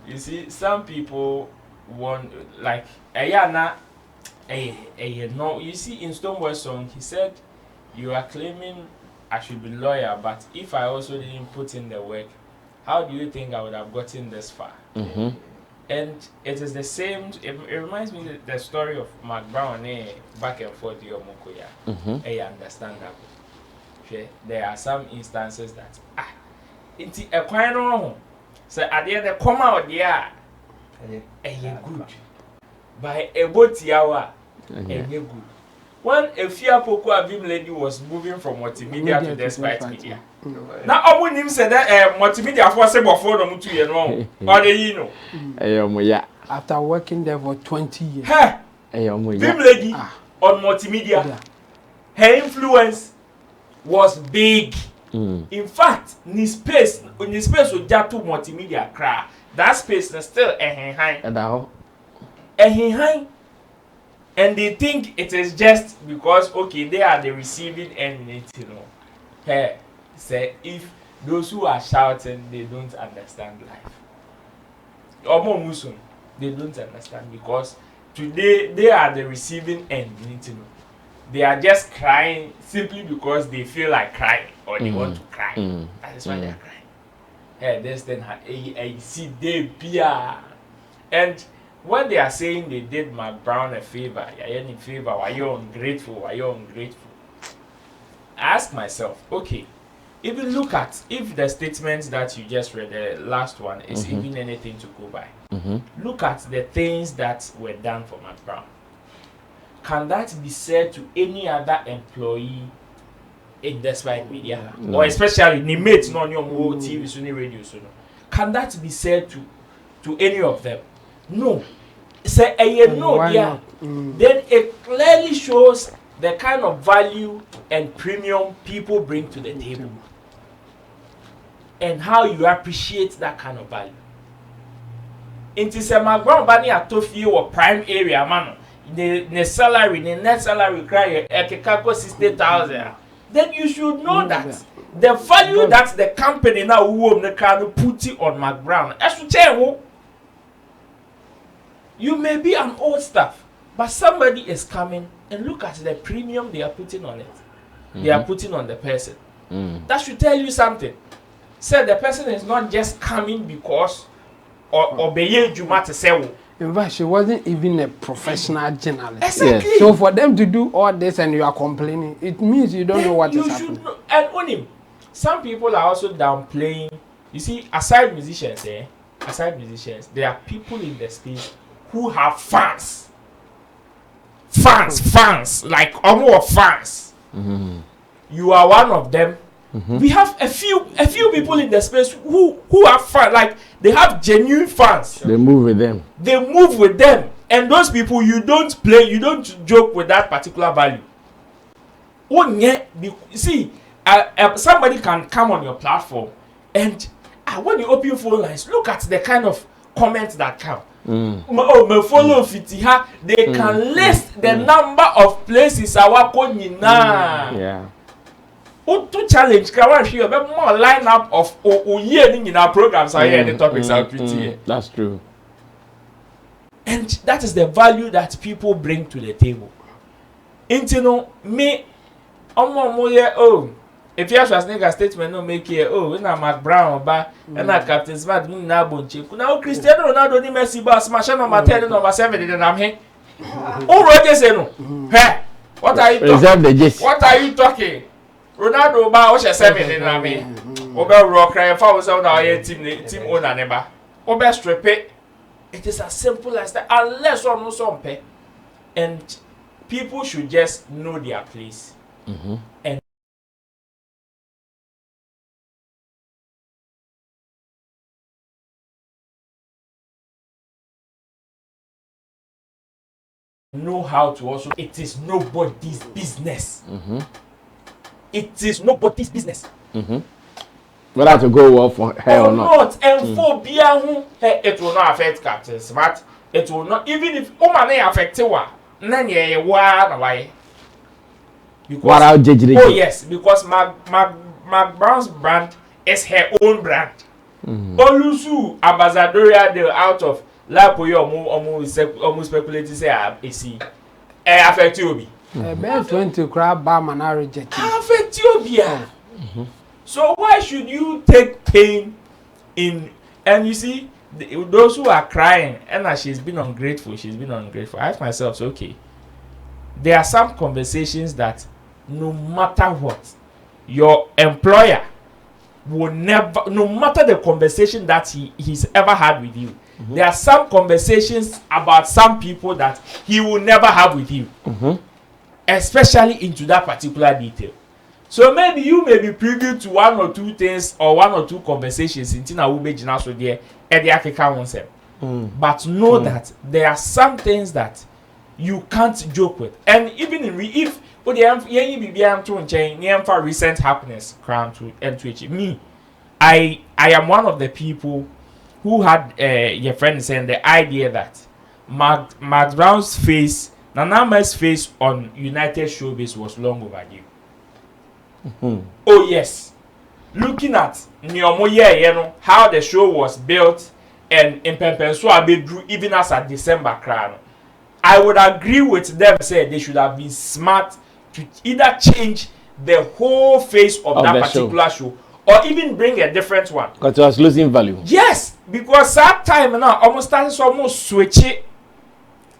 You see, some people want like no. You see, in Stonewall's song, he said, "You are claiming I should be lawyer, but if I also didn't put in the work, how do you think I would have gotten this far?" And it is the same. It reminds me of the story of McBrown back and forth. Understandable. There are some instances that into a quite wrong. So at the end, they come out there, good. By a boat hour, good. When a fear Opoku Abim lady was moving from multimedia to despite media. Now, I wouldn't even say that multimedia for several for them 2 years long. Or the after working there for 20 years. Bim lady on multimedia, her influence was big. In fact, in space with Jatu multimedia cry, that space is still high. And they think it is just because they are the receiving end, Hey, say if those who are shouting they don't understand life. Or more Muslim, they don't understand because today they are the receiving end, They are just crying simply because they feel like crying or they want to cry. That is why they are crying. Hey, this then I see they beer. And when they are saying they did McBrown a favor, why you ungrateful? I ask myself, okay, even look at if the statements that you just read, the last one, is even anything to go by. Look at the things that were done for McBrown. Can that be said to any other employee in despite media? No. Or especially the mates on your TV, radio? Can that be said to to any of them. No. Say a no, yeah. Then it clearly shows the kind of value and premium people bring to the table. And how you appreciate that kind of value. It is a McBrown bani atofie or prime area man. The salary, the net salary cry a 60,000. Then you should know that the value that the company now who the can put it on McBrown. As to tell you may be an old staff, but somebody is coming and look at the premium they are putting on it. They are putting on the person. That should tell you something. Say the person is not just coming because or obey Juma to say. In fact, she wasn't even a professional journalist. Exactly. Yes. So for them to do all this and you are complaining, it means you don't know what is happening. And on him, some people are also downplaying. You see, aside musicians, there are people in the space who have fans. Fans, like almost fans. You are one of them. We have a few people in the space who have fans, like they have genuine fans. They move with them. And those people, you don't joke with that particular value. You see, somebody can come on your platform and when you open phone lines, look at the kind of comments that come. Follow Fitiha, they can list the number of places Yeah. To challenge, can I show you more lineup of in our programs are here the topics are pretty. That's true. And that is the value that people bring to the table. And you know, me, if you have a statement, no make here, when I'm McBrown, and I Captain Smart, now Cristiano Ronaldo, ni Messi, smash number 10, number 7, and I'm here. Roger say no. Hey, what are you talking? What are you talking? Ronaldo ba o 7 in na me. Obe rock cry for us na team owner neba. Obe strip it. It is as simple as that, unless one knows something. And people should just know their place. And know how to also, it is nobody's business. It is nobody's business. Whether to go well for her or not. And for it will not affect Captain Smart. It will not, even if Omane affect one, then why? Oh yes, because McBrown's brand is her own brand. Olusu ambassadorial deal out of Lapoyo almost speculating say AC. Affect you. Best went to grab Barman and reject it. Affect you. So why should you take pain in? And you see, those who are crying, and she's been ungrateful. I ask myself, so, okay, there are some conversations that no matter what, your employer will never, no matter the conversation that he's ever had with you, there are some conversations about some people that he will never have with you, especially into that particular detail. So maybe you may be privy to one or two things or one or two conversations in Tina Ubejina so there and the Akeka concept. But know that there are some things that you can't joke with. And even if recent happiness crown to M2H. Me, I am one of the people who had your friend saying the idea that McBrown's face, Nanama's face on United Showbiz was long overdue. Oh yes, looking at how the show was built and in Pempensua drew even as at December crown, I would agree with them. Say they should have been smart to either change the whole face of that particular show or even bring a different one. Because it was losing value. Yes, because that time now almost switch it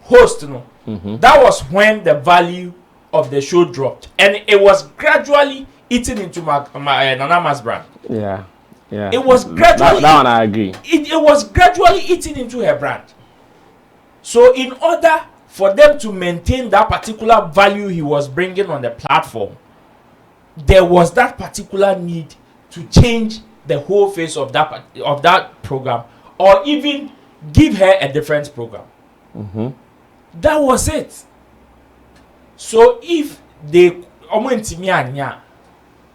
host. That was when the value of the show dropped, and it was gradually eaten into Nanama's brand. Yeah. It was gradually. That one I agree. It was gradually eaten into her brand. So in order for them to maintain that particular value he was bringing on the platform, there was that particular need to change the whole face of that program, or even give her a different program. That was it. So if they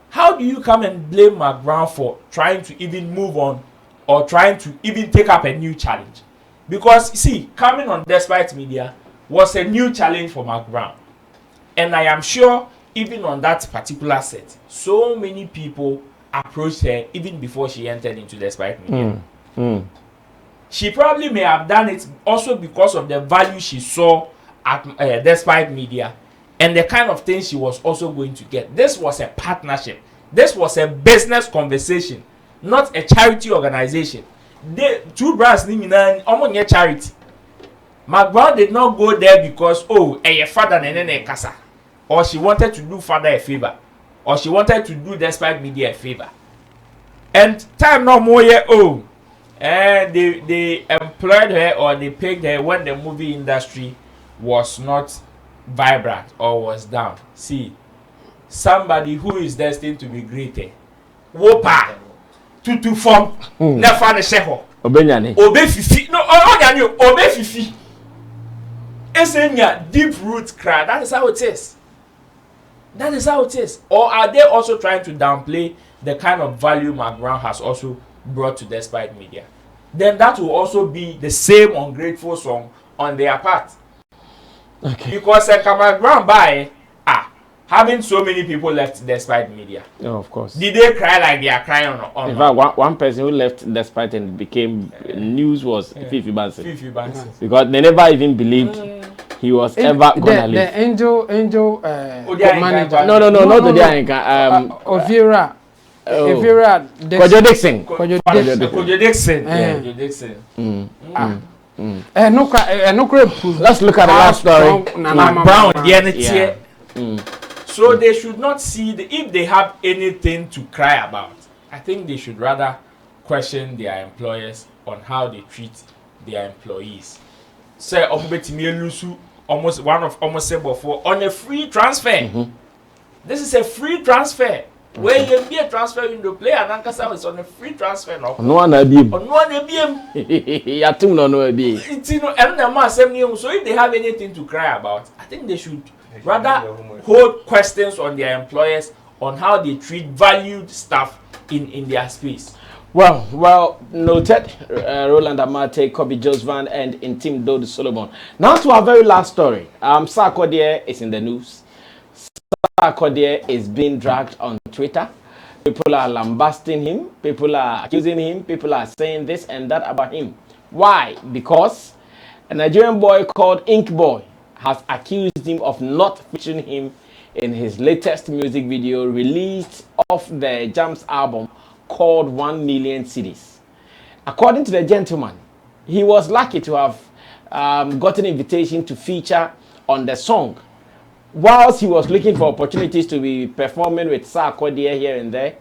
how do you come and blame McBrown for trying to even move on or trying to even take up a new challenge? Because see, coming on Despite Media was a new challenge for McBrown, and I am sure even on that particular set, so many people approached her even before she entered into Despite Media. She probably may have done it also because of the value she saw at Despite Media and the kind of things she was also going to get. This was a partnership. This was a business conversation, not a charity organization. They two brands need charity. McBrown did not go there because a father and kasa, or she wanted to do father a favor, or she wanted to do Despite Media a favor. And time no more and they employed her or they paid her when the movie industry was not vibrant or was down. See, somebody who is destined to be greater. Wopa tutu form never the sheho. Obenyane. Obe fifi. No, obe fifi. Esenya deep root cry. That is how it is. That is how it is. Or are they also trying to downplay the kind of value McBrown has also brought to Despite Media? Then that will also be the same ungrateful song on their part. Okay. Because McBrown by having so many people left Despite Media. Oh, of course. Did they cry like they are crying on? In fact, one person who left Despite and became news was Fifi Bansi. Because they never even believed he was ever gonna leave. The angel manager. No, not the Anka. Ovira. Kojo Dixon. Let's look at the last story. Brown, so they should not see if they have anything to cry about. I think they should rather question their employers on how they treat their employees. Say, almost one of almost said before on a free transfer. This is a free transfer. Where you be a transfer window play and Ankasa is on a free transfer now. No one abim. On one abim. Yatum no abim. So if they have anything to cry about, I think they should rather hold questions on their employers on how they treat valued staff in their space. Well noted. Roland Amate, Kobe Josvan, and Intim Dode Solomon. Now to our very last story. Sarkodie is in the news. Sarkodie is being dragged on Twitter. People are lambasting him. People are accusing him. People are saying this and that about him. Why? Because a Nigerian boy called Ink Boy has accused him of not featuring him in his latest music video released off the Jams album called 1 Million Cities. According to the gentleman, he was lucky to have gotten an invitation to feature on the song. Whilst he was looking for opportunities to be performing with Sarkodie here and there,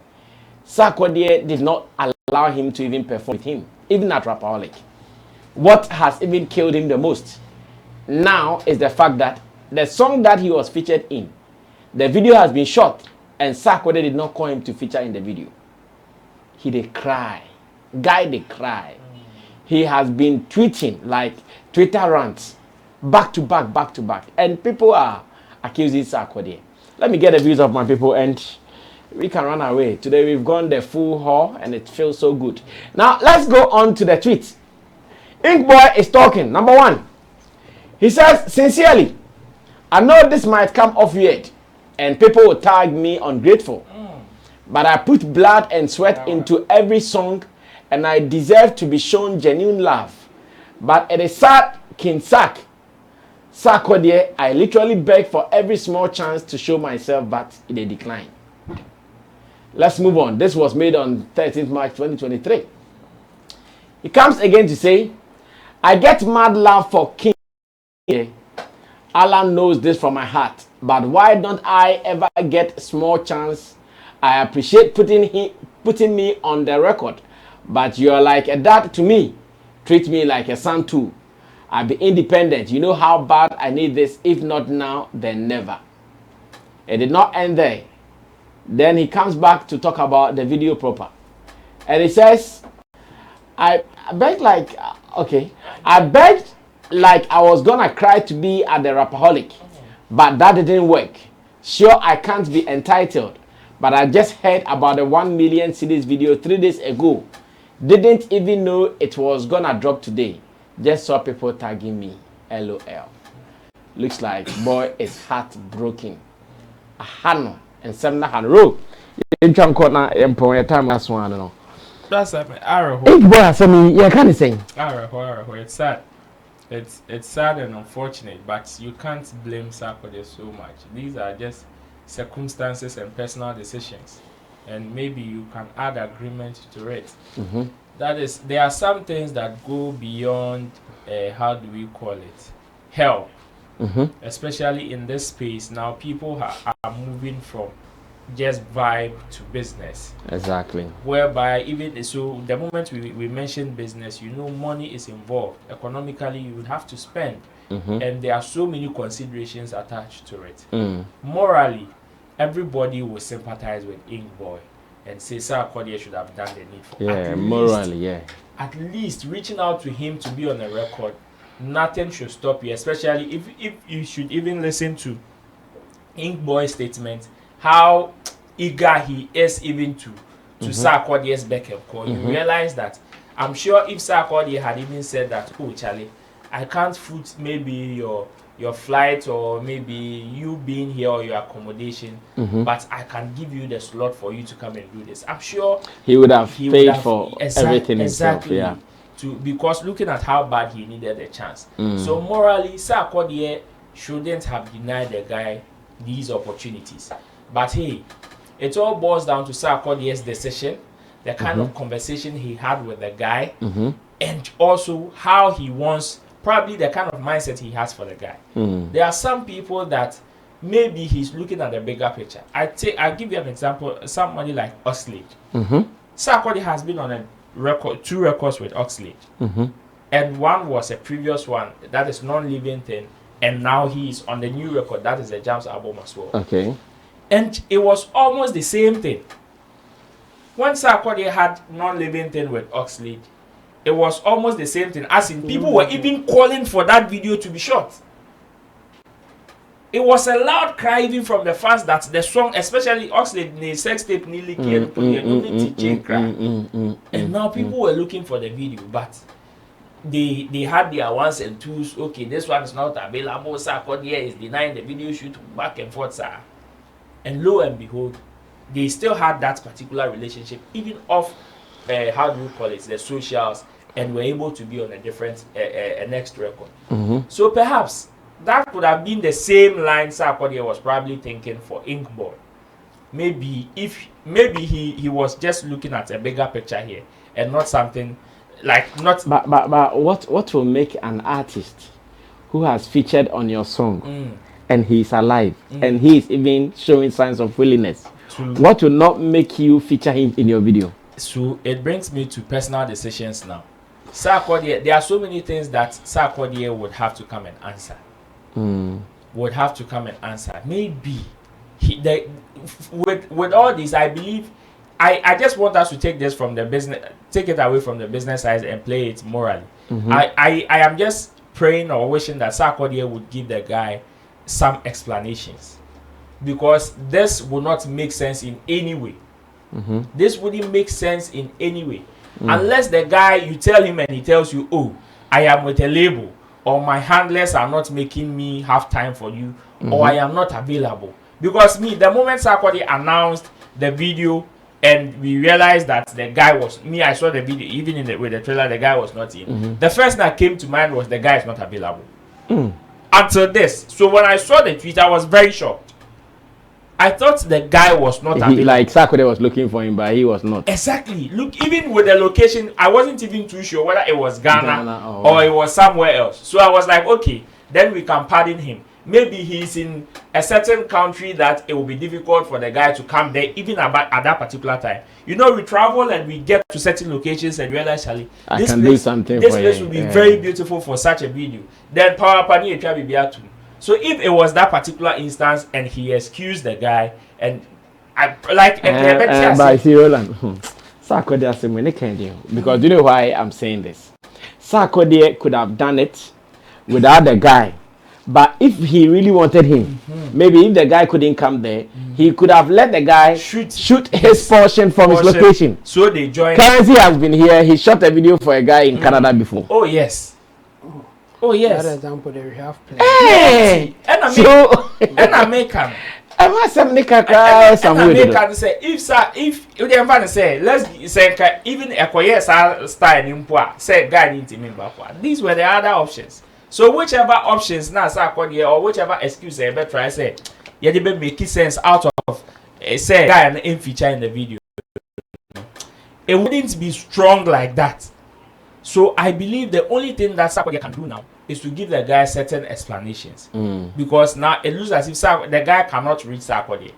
Sarkodie did not allow him to even perform with him, even at Rapaholic. What has even killed him the most now is the fact that the song that he was featured in, the video has been shot and Sarkodie did not call him to feature in the video. He did cry. Guy did cry. He has been tweeting like Twitter rants back to back. And people are accusing Sarkodie. Let me get the views of my people and we can run away. Today we've gone the full haul and it feels so good. Now let's go on to the tweet. Ink Boy is talking. Number one, he says, sincerely, I know this might come off weird and people will tag me ungrateful. But I put blood and sweat into every song and I deserve to be shown genuine love. But it is sad, King Sarkodie, I literally beg for every small chance to show myself, but it a decline. Let's move on. This was made on 13th March 2023. He comes again to say, I get mad love for King. Alan knows this from my heart, but why don't I ever get a small chance? I appreciate putting me on the record, but you're like a dad to me. Treat me like a son too. I'll be independent. You know how bad I need this. If not now, then never. It did not end there. Then he comes back to talk about the video proper. And he says, I beg like Okay. I begged like I was gonna cry to be at the Rapaholic, but that didn't work. Sure, I can't be entitled, but I just heard about the 1 million CDs video 3 days ago. Didn't even know it was gonna drop today. Just saw people tagging me. LOL. Looks like boy is heartbroken. A hand and 700 row. In John Corner, employer time last one. No. That's happening. Arrow. Ink Boy, I mean, yeah, can't say. Arrow. It's sad. It's sad and unfortunate, but you can't blame Sarkodie so much. These are just circumstances and personal decisions, and maybe you can add agreement to it. That is, there are some things that go beyond how do we call it, help. Especially in this space now, people are moving from just vibe to business. Exactly. Whereby even so, the moment we mention business, you know, money is involved. Economically, you would have to spend, and there are so many considerations attached to it. Morally, everybody will sympathize with Ink Boy and say Sarkodie should have done the needful. Yeah, morally, yeah. At least reaching out to him to be on a record, nothing should stop you. Especially if you should even listen to Ink Boy's statement, how eager he is even to Sarkodie's beck and call. You realize that I'm sure if Sarkodie had even said that, oh Charlie, I can't foot maybe your flight or maybe you being here or your accommodation, but I can give you the slot for you to come and do this, I'm sure he would have paid for everything himself. Yeah. Because looking at how bad he needed the chance. So morally, Sarkodie shouldn't have denied the guy these opportunities. But hey, it all boils down to Sarkodie's decision, the kind of conversation he had with the guy, and also how he wants, probably the kind of mindset he has for the guy. There are some people that maybe he's looking at the bigger picture. I'll give you an example. Somebody like Oxlade. Sarkodie has been on a record, 2 records with Oxlade, and one was a previous one that is non-living thing, and now he's on the new record that is a Jams album as well. Okay. And it was almost the same thing. When Sarkodie had non-living thing with Oxlade, it was almost the same thing. As in, people were even calling for that video to be shot. It was a loud cry even from the fans that the song, especially Oxlade, the sex tape nearly came and now people were looking for the video, but they had their ones and twos. Okay, this one is not available. Sarkodie is denying the video shoot back and forth, sir. And lo and behold, they still had that particular relationship, even off, how do you call it, the socials, and were able to be on a different, next record. So perhaps that could have been the same line Sarkodie was probably thinking for Ink Boy. Maybe he was just looking at a bigger picture here and not something like not. But what will make an artist who has featured on your song? And he's alive, and he's even showing signs of willingness. What will not make you feature him in your video? So it brings me to personal decisions now. Sarkodie, there are so many things that Sarkodie would have to come and answer. Would have to come and answer. Maybe with all this, I believe, I just want us to take this from the business, take it away from the business side and play it morally. I am just praying or wishing that Sarkodie would give the guy some explanations, because this would not make sense in any way. This wouldn't make sense in any way unless the guy, you tell him and he tells you, oh, I am with a label, or my handlers are not making me have time for you, or I am not available. Because the moment Sarkodie announced the video and we realized that the guy was, I saw the video, even with the trailer, the guy was not in. The first that came to mind was the guy is not available. Until this. So when I saw the tweet, I was very shocked. I thought the guy was not available. Like Sarkodie was looking for him, but he was not. Exactly. Look, even with the location, I wasn't even too sure whether it was Ghana or it was somewhere else. So I was like, okay, then we can pardon him. Maybe he's in a certain country that it will be difficult for the guy to come there, even at that particular time. You know, we travel and we get to certain locations and realize, Charlie, this place will be very beautiful for such a video. Then Power Pani too. So if it was that particular instance and he excused the guy, and I like but see, Roland, Sarkodie, because do you know why I'm saying this? Sarkodie could have done it without the guy. But if he really wanted him, maybe if the guy couldn't come there, he could have let the guy shoot his portion from his location. So they joined. Currency has been here. He shot a video for a guy in Canada before. Oh yes. Oh yes. That example they have played. Hey! And I make him. I must have Nika cry somewhere. And I make say if the environment say let's say even a quiet style in poor say guy need to remember. These were the other options. So whichever options now Sarkodie or whichever excuse they better try say, yeah, they be make sense out of say guy and in feature in the video. It wouldn't be strong like that. So I believe the only thing that Sarkodie can do now is to give the guy certain explanations. Because now it looks as if the guy cannot reach Sarkodie.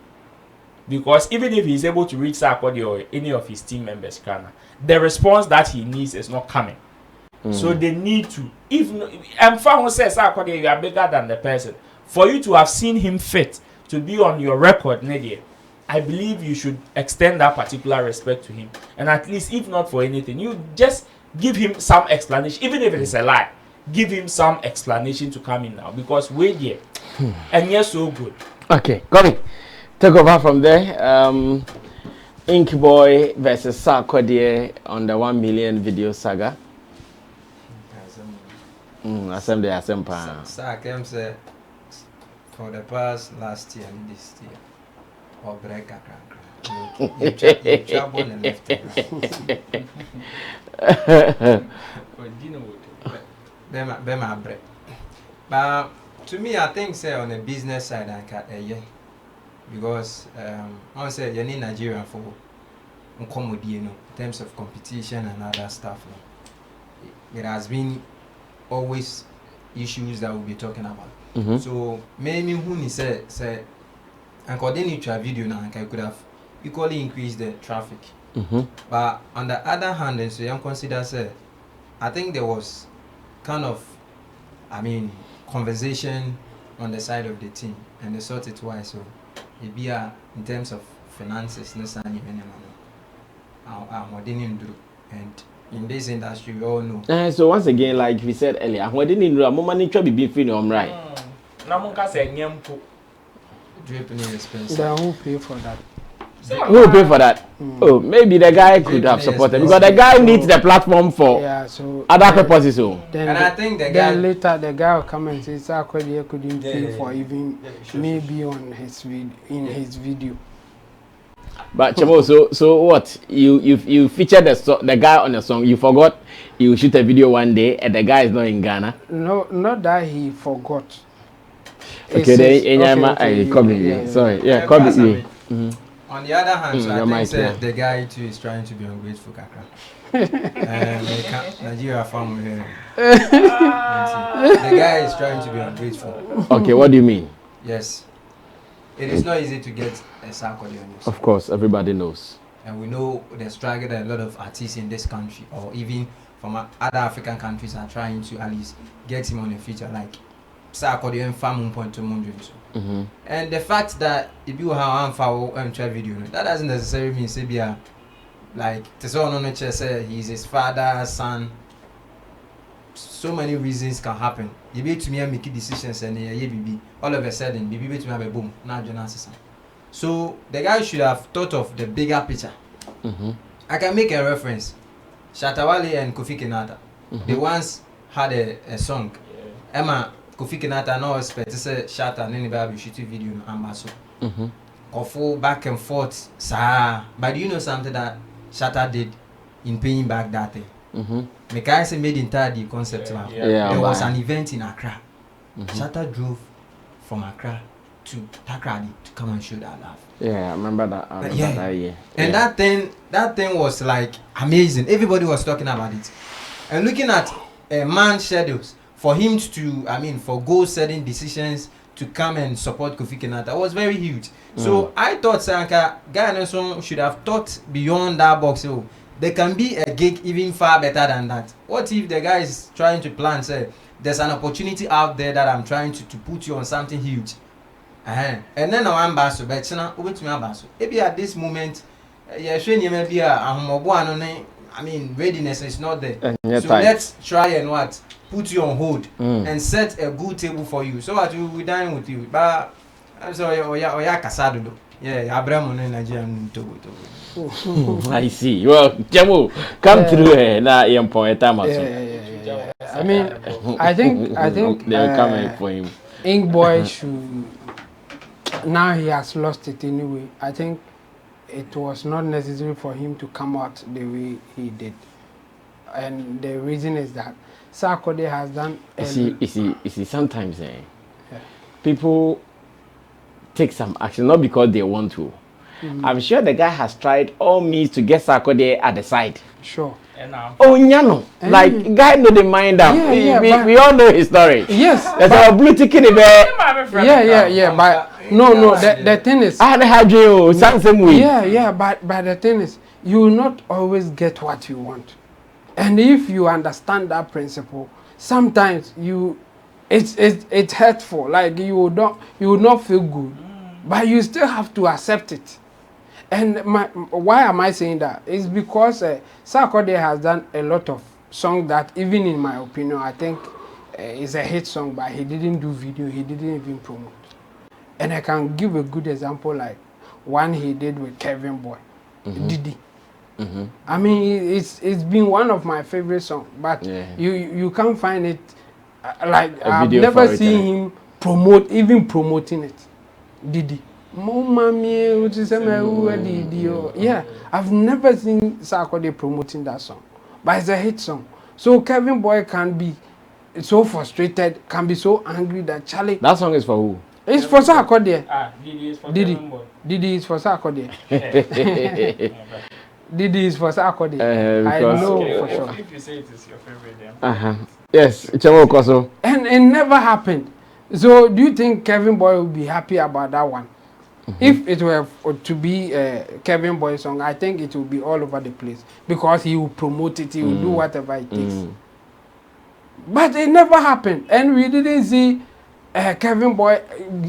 Because even if he's able to reach Sarkodie or any of his team members, the response that he needs is not coming. So they need to, if I'm found says Sarkodie, you are bigger than the person. For you to have seen him fit to be on your record, Nadia, I believe you should extend that particular respect to him. And at least, if not for anything, you just give him some explanation, even if it is a lie. Give him some explanation to come in now, because we're here and you're so good. Okay, got it. Take over from there. Ink Boy versus Sarkodie on the 1 million video saga. Assembly. Sarkodie said for the past last year and this year, or break you trouble on the left. But to me, I think say on the business side, I can because I say you need Nigeria for in terms of competition and other stuff. There has been always issues that we'll be talking about. So maybe who say and according to a video now, I could have equally increased the traffic. But on the other hand, and so you consider say, I think there was kind of, conversation on the side of the team, and they sort it why. So it be in terms of finances, no sign and in this industry, we all know. So once again, like we said earlier, when didn't know more money to be free, right? Draping is expensive. Then who pay for that? Who will pay for that? Oh, maybe the guy could have supported because the guy needs the platform for other purposes. Then and I think the guy then later the guy will come and say Sarkodie couldn't pay for even maybe on his his video. But Chamo, so what? You featured the guy on the song. You forgot you shoot a video one day and the guy is not in Ghana. No, not that he forgot. Okay, then sorry, come with me. On the other hand, so I think the guy too is trying to be ungrateful, Kakra. Nigeria farm here. The guy is trying to be ungrateful. Okay, what do you mean? Yes, it is not easy to get a Sarkodie on yourself. Of course, everybody knows. And we know the struggle that a lot of artists in this country, or even from other African countries, are trying to at least get him on the feature, like Sarkodie and Farm point to Munjun. And the fact that if you have a video, that doesn't necessarily mean Sebia, like say he's his father's son. So many reasons can happen. You be to me and make decisions and all of a sudden be to me have a boom. Now so the guy should have thought of the bigger picture. I can make a reference. Shatawale and Kofi Kinata. They once had a song. Emma Kofi Kinata no expect to say Shatta and anybody shoot a video on Ambaso. Kofo back and forth, sir. But do you know something that Shatta did in paying back that thing? Mekaise made entire the concept. There was an event in Accra. Shatta drove from Accra to Takrady to come and show that love. Yeah, I remember that. And that thing was like amazing. Everybody was talking about it. And looking at a man's schedules, for him to, forgo certain decisions to come and support Kofi Kinata was very huge. So I thought Sanka Ghana should have thought beyond that box. So there can be a gig even far better than that. What if the guy is trying to plan, say, there's an opportunity out there that I'm trying to put you on something huge. And then I'm basso, but now over to me basso. Maybe at this moment, maybe I mean, readiness is not there. So let's try and what? Put you on hold and set a good table for you so that we will dine with you. But I'm sorry, Oya Casado. Yeah, Abraham in Nigerian Togo. I see. Well, Jamu, come through here. Now, young point, yeah. I mean, I think they're coming for him. Ink Boy should. Now he has lost it anyway. I think it was not necessary for him to come out the way he did, and the reason is that Sarkodie has done. You see, sometimes people take some action not because they want to. I'm sure the guy has tried all means to get Sarkodie at the side. Sure. Oh, Nyano. Like, guy know the mind up. We all know his story. Yes. There's a blue ticket. Yeah. But no. The thing is. I had you same way. Yeah. But the thing is, you will not always get what you want. And if you understand that principle, sometimes it's hurtful. Like you will not feel good, but you still have to accept it. And why am I saying that? It's because Sarkodie has done a lot of songs that, even in my opinion, I think is a hit song, but he didn't do video, he didn't even promote. And I can give a good example, like one he did with Kevin Boy, Didi. I mean, it's been one of my favorite songs, but you can't find it. Like I've never seen him promoting it. Didi. Yeah, I've never seen Sarkodie promoting that song, but it's a hit song. So Kevin Boy can be so frustrated, can be so angry that Charlie. That song is for who? It's for Sarkodie. Didi is for Kevin Boy. Didi is for Sarkodie. Didi is for Sarkodie. I know for sure. If you say it is your favorite, then. Yes, Koso. And it never happened. So do you think Kevin Boy will be happy about that one? If it were to be a Kevin Boy song, I think it will be all over the place because he will promote it, he will do whatever it takes. But it never happened, and we didn't see Kevin Boy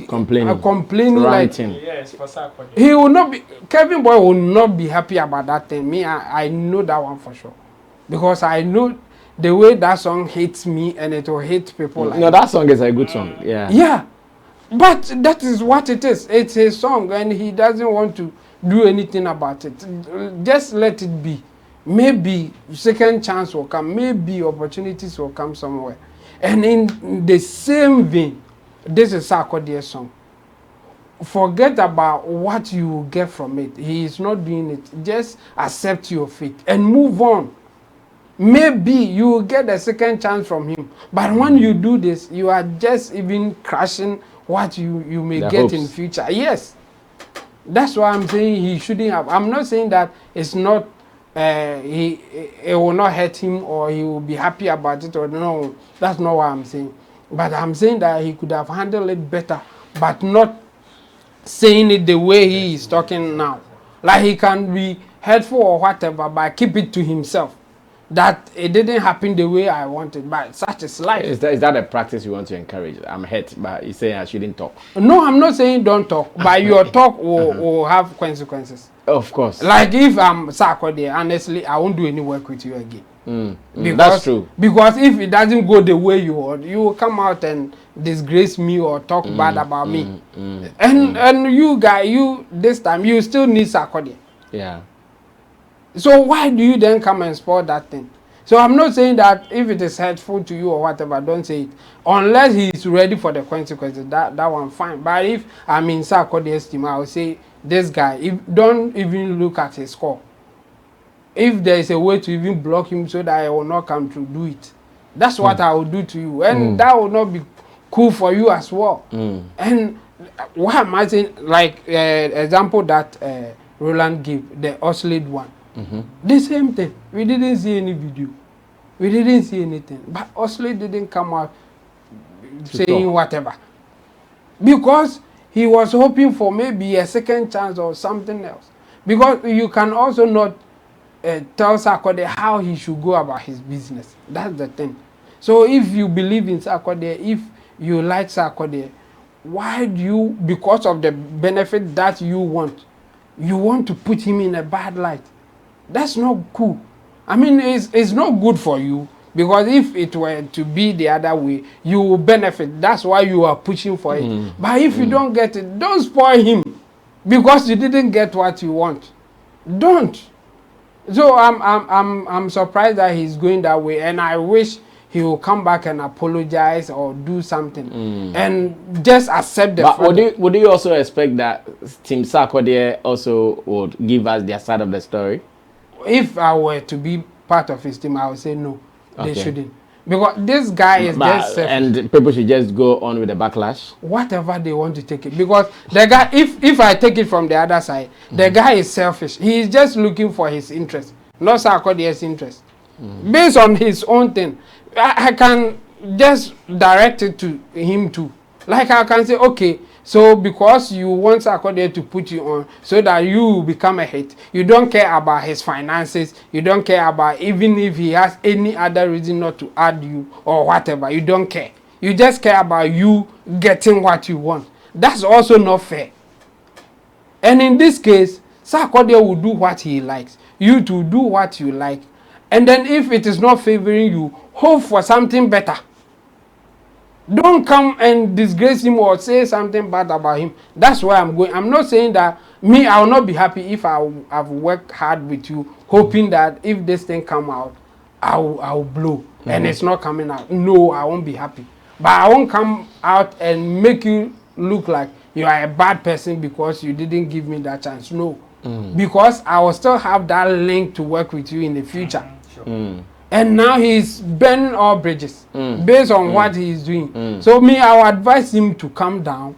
complaining like yes, for Sarkodie. He will not be. Kevin Boy will not be happy about that thing. Me, I know that one for sure, because I know the way that song hits me, and it will hit people. Like that song is a good song. Yeah. But that is what it is. It's his song, and he doesn't want to do anything about it. Just let it be. Maybe second chance will come. Maybe opportunities will come somewhere. And in the same vein, this is Sarkodie's song. Forget about what you will get from it. He is not doing it. Just accept your fate and move on. Maybe you will get a second chance from him. But when you do this, you are just even crashing what you may get hopes in future. Yes, that's why I'm saying he shouldn't have. I'm not saying that it's not it will not hurt him or he will be happy about it, or no, that's not what I'm saying. But I'm saying that he could have handled it better, but not saying it the way he is talking now. Like he can be hurtful or whatever, but keep it to himself. That it didn't happen the way I wanted, but such is life. Is that a practice you want to encourage? I'm hurt, but you say I shouldn't talk. No, I'm not saying don't talk, but your talk will have consequences. Of course. Like if I'm Sarkodie, honestly, I won't do any work with you again. Because, that's true. Because if it doesn't go the way you want, you will come out and disgrace me or talk bad about me. And you guys, this time, you still need Sarkodie. Yeah. So why do you then come and spoil that thing? So I'm not saying that if it is hurtful to you or whatever, don't say it. Unless he is ready for the consequences, that one fine. But if I'm in Sarkodie's team, I will say this guy, don't even look at his score. If there is a way to even block him so that I will not come to do it, that's what I will do to you. And that will not be cool for you as well. And what am I saying? Like example that Roland gave, the Oscillate one. The same thing. We didn't see any video. We didn't see anything. But Oscillate didn't come out saying whatever. Because he was hoping for maybe a second chance or something else. Because you can also not tell Sarkodie how he should go about his business. That's the thing. So if you believe in Sarkodie, if you like Sarkodie, why do you, because of the benefit that you want to put him in a bad light? That's not cool. I mean, it's not good for you, because if it were to be the other way, you will benefit. That's why you are pushing for it. But if you don't get it, don't spoil him because you didn't get what you want. Don't. So I'm surprised that he's going that way, and I wish he will come back and apologize or do something and just accept the fact. But would you also expect that Team Sarkodie also would give us their side of the story? If I were to be part of his team, I would say no, they shouldn't. Because this guy is just selfish. And people should just go on with the backlash. Whatever they want to take it. Because the guy, if I take it from the other side, the guy is selfish. He is just looking for his interest, not Sarkodie's interest. Based on his own thing. I can just direct it to him too. Like I can say, okay, so because you want Sarkodie to put you on so that you become a hit, you don't care about his finances, you don't care about even if he has any other reason not to add you or whatever, you don't care. You just care about you getting what you want. That's also not fair. And in this case, Sarkodie will do what he likes. You to do what you like. And then if it is not favoring you, hope for something better. Don't come and disgrace him or say something bad about him. That's where I'm going. I'm not saying that I will not be happy if I've worked hard with you, hoping that if this thing come out, I'll blow. And it's not coming out. No, I won't be happy. But I won't come out and make you look like you are a bad person because you didn't give me that chance. No. Because I will still have that link to work with you in the future. And now he's burning all bridges based on what he's doing. So I will advise him to calm down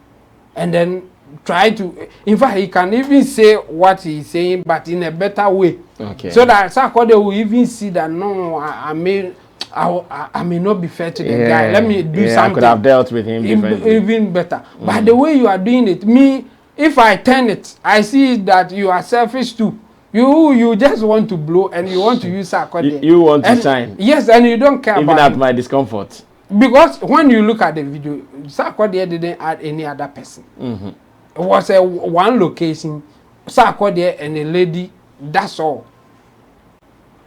and then try to, in fact, he can even say what he's saying, but in a better way. Okay. So that Sarkodie will even see that, no, I may not be fair to the guy. Let me do something. I could have dealt with him differently. Even better. But the way you are doing it, if I turn it, I see that you are selfish too. You just want to blow and you want to use Sarkodie. You want to shine. Yes, and you don't care even about at my discomfort. Because when you look at the video, Sarkodie didn't add any other person. It was one location, Sarkodie and a lady, that's all.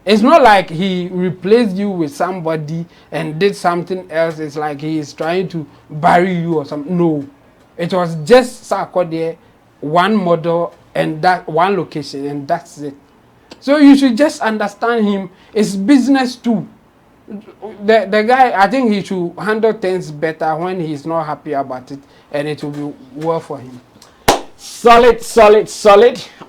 It's not like he replaced you with somebody and did something else. It's like he is trying to bury you or something. No. It was just Sarkodie, one model, and that one location, and that's it. So you should just understand him. It's business too. The guy, I think he should handle things better when he's not happy about it, and it will be well for him. Solid.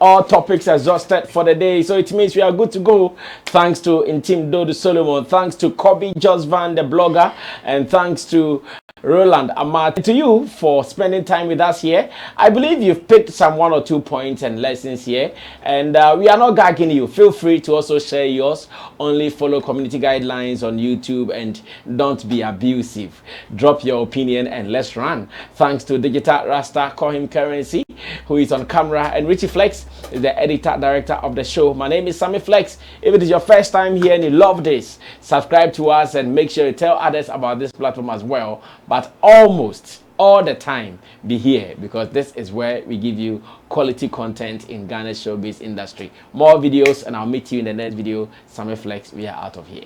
All topics exhausted for the day, so it means we are good to go. Thanks to Intim Dodo Solomon, thanks to Kobe Josvan, the blogger, and thanks to Roland Amat, to you for spending time with us here. I believe you've picked some 1 or 2 points and lessons here, and we are not gagging you. Feel free to also share yours. Only follow community guidelines on YouTube and don't be abusive. Drop your opinion and let's run. Thanks to Digital Rasta, call him Currency, who is on camera, and Richie Flex is the editor director of the show. My name is Sammy Flex. If it is your first time here and you love this, subscribe to us and make sure you tell others about this platform as well. But almost all the time, be here, because this is where we give you quality content in Ghana's showbiz industry. More videos, and I'll meet you in the next video. Sammy Flex, we are out of here.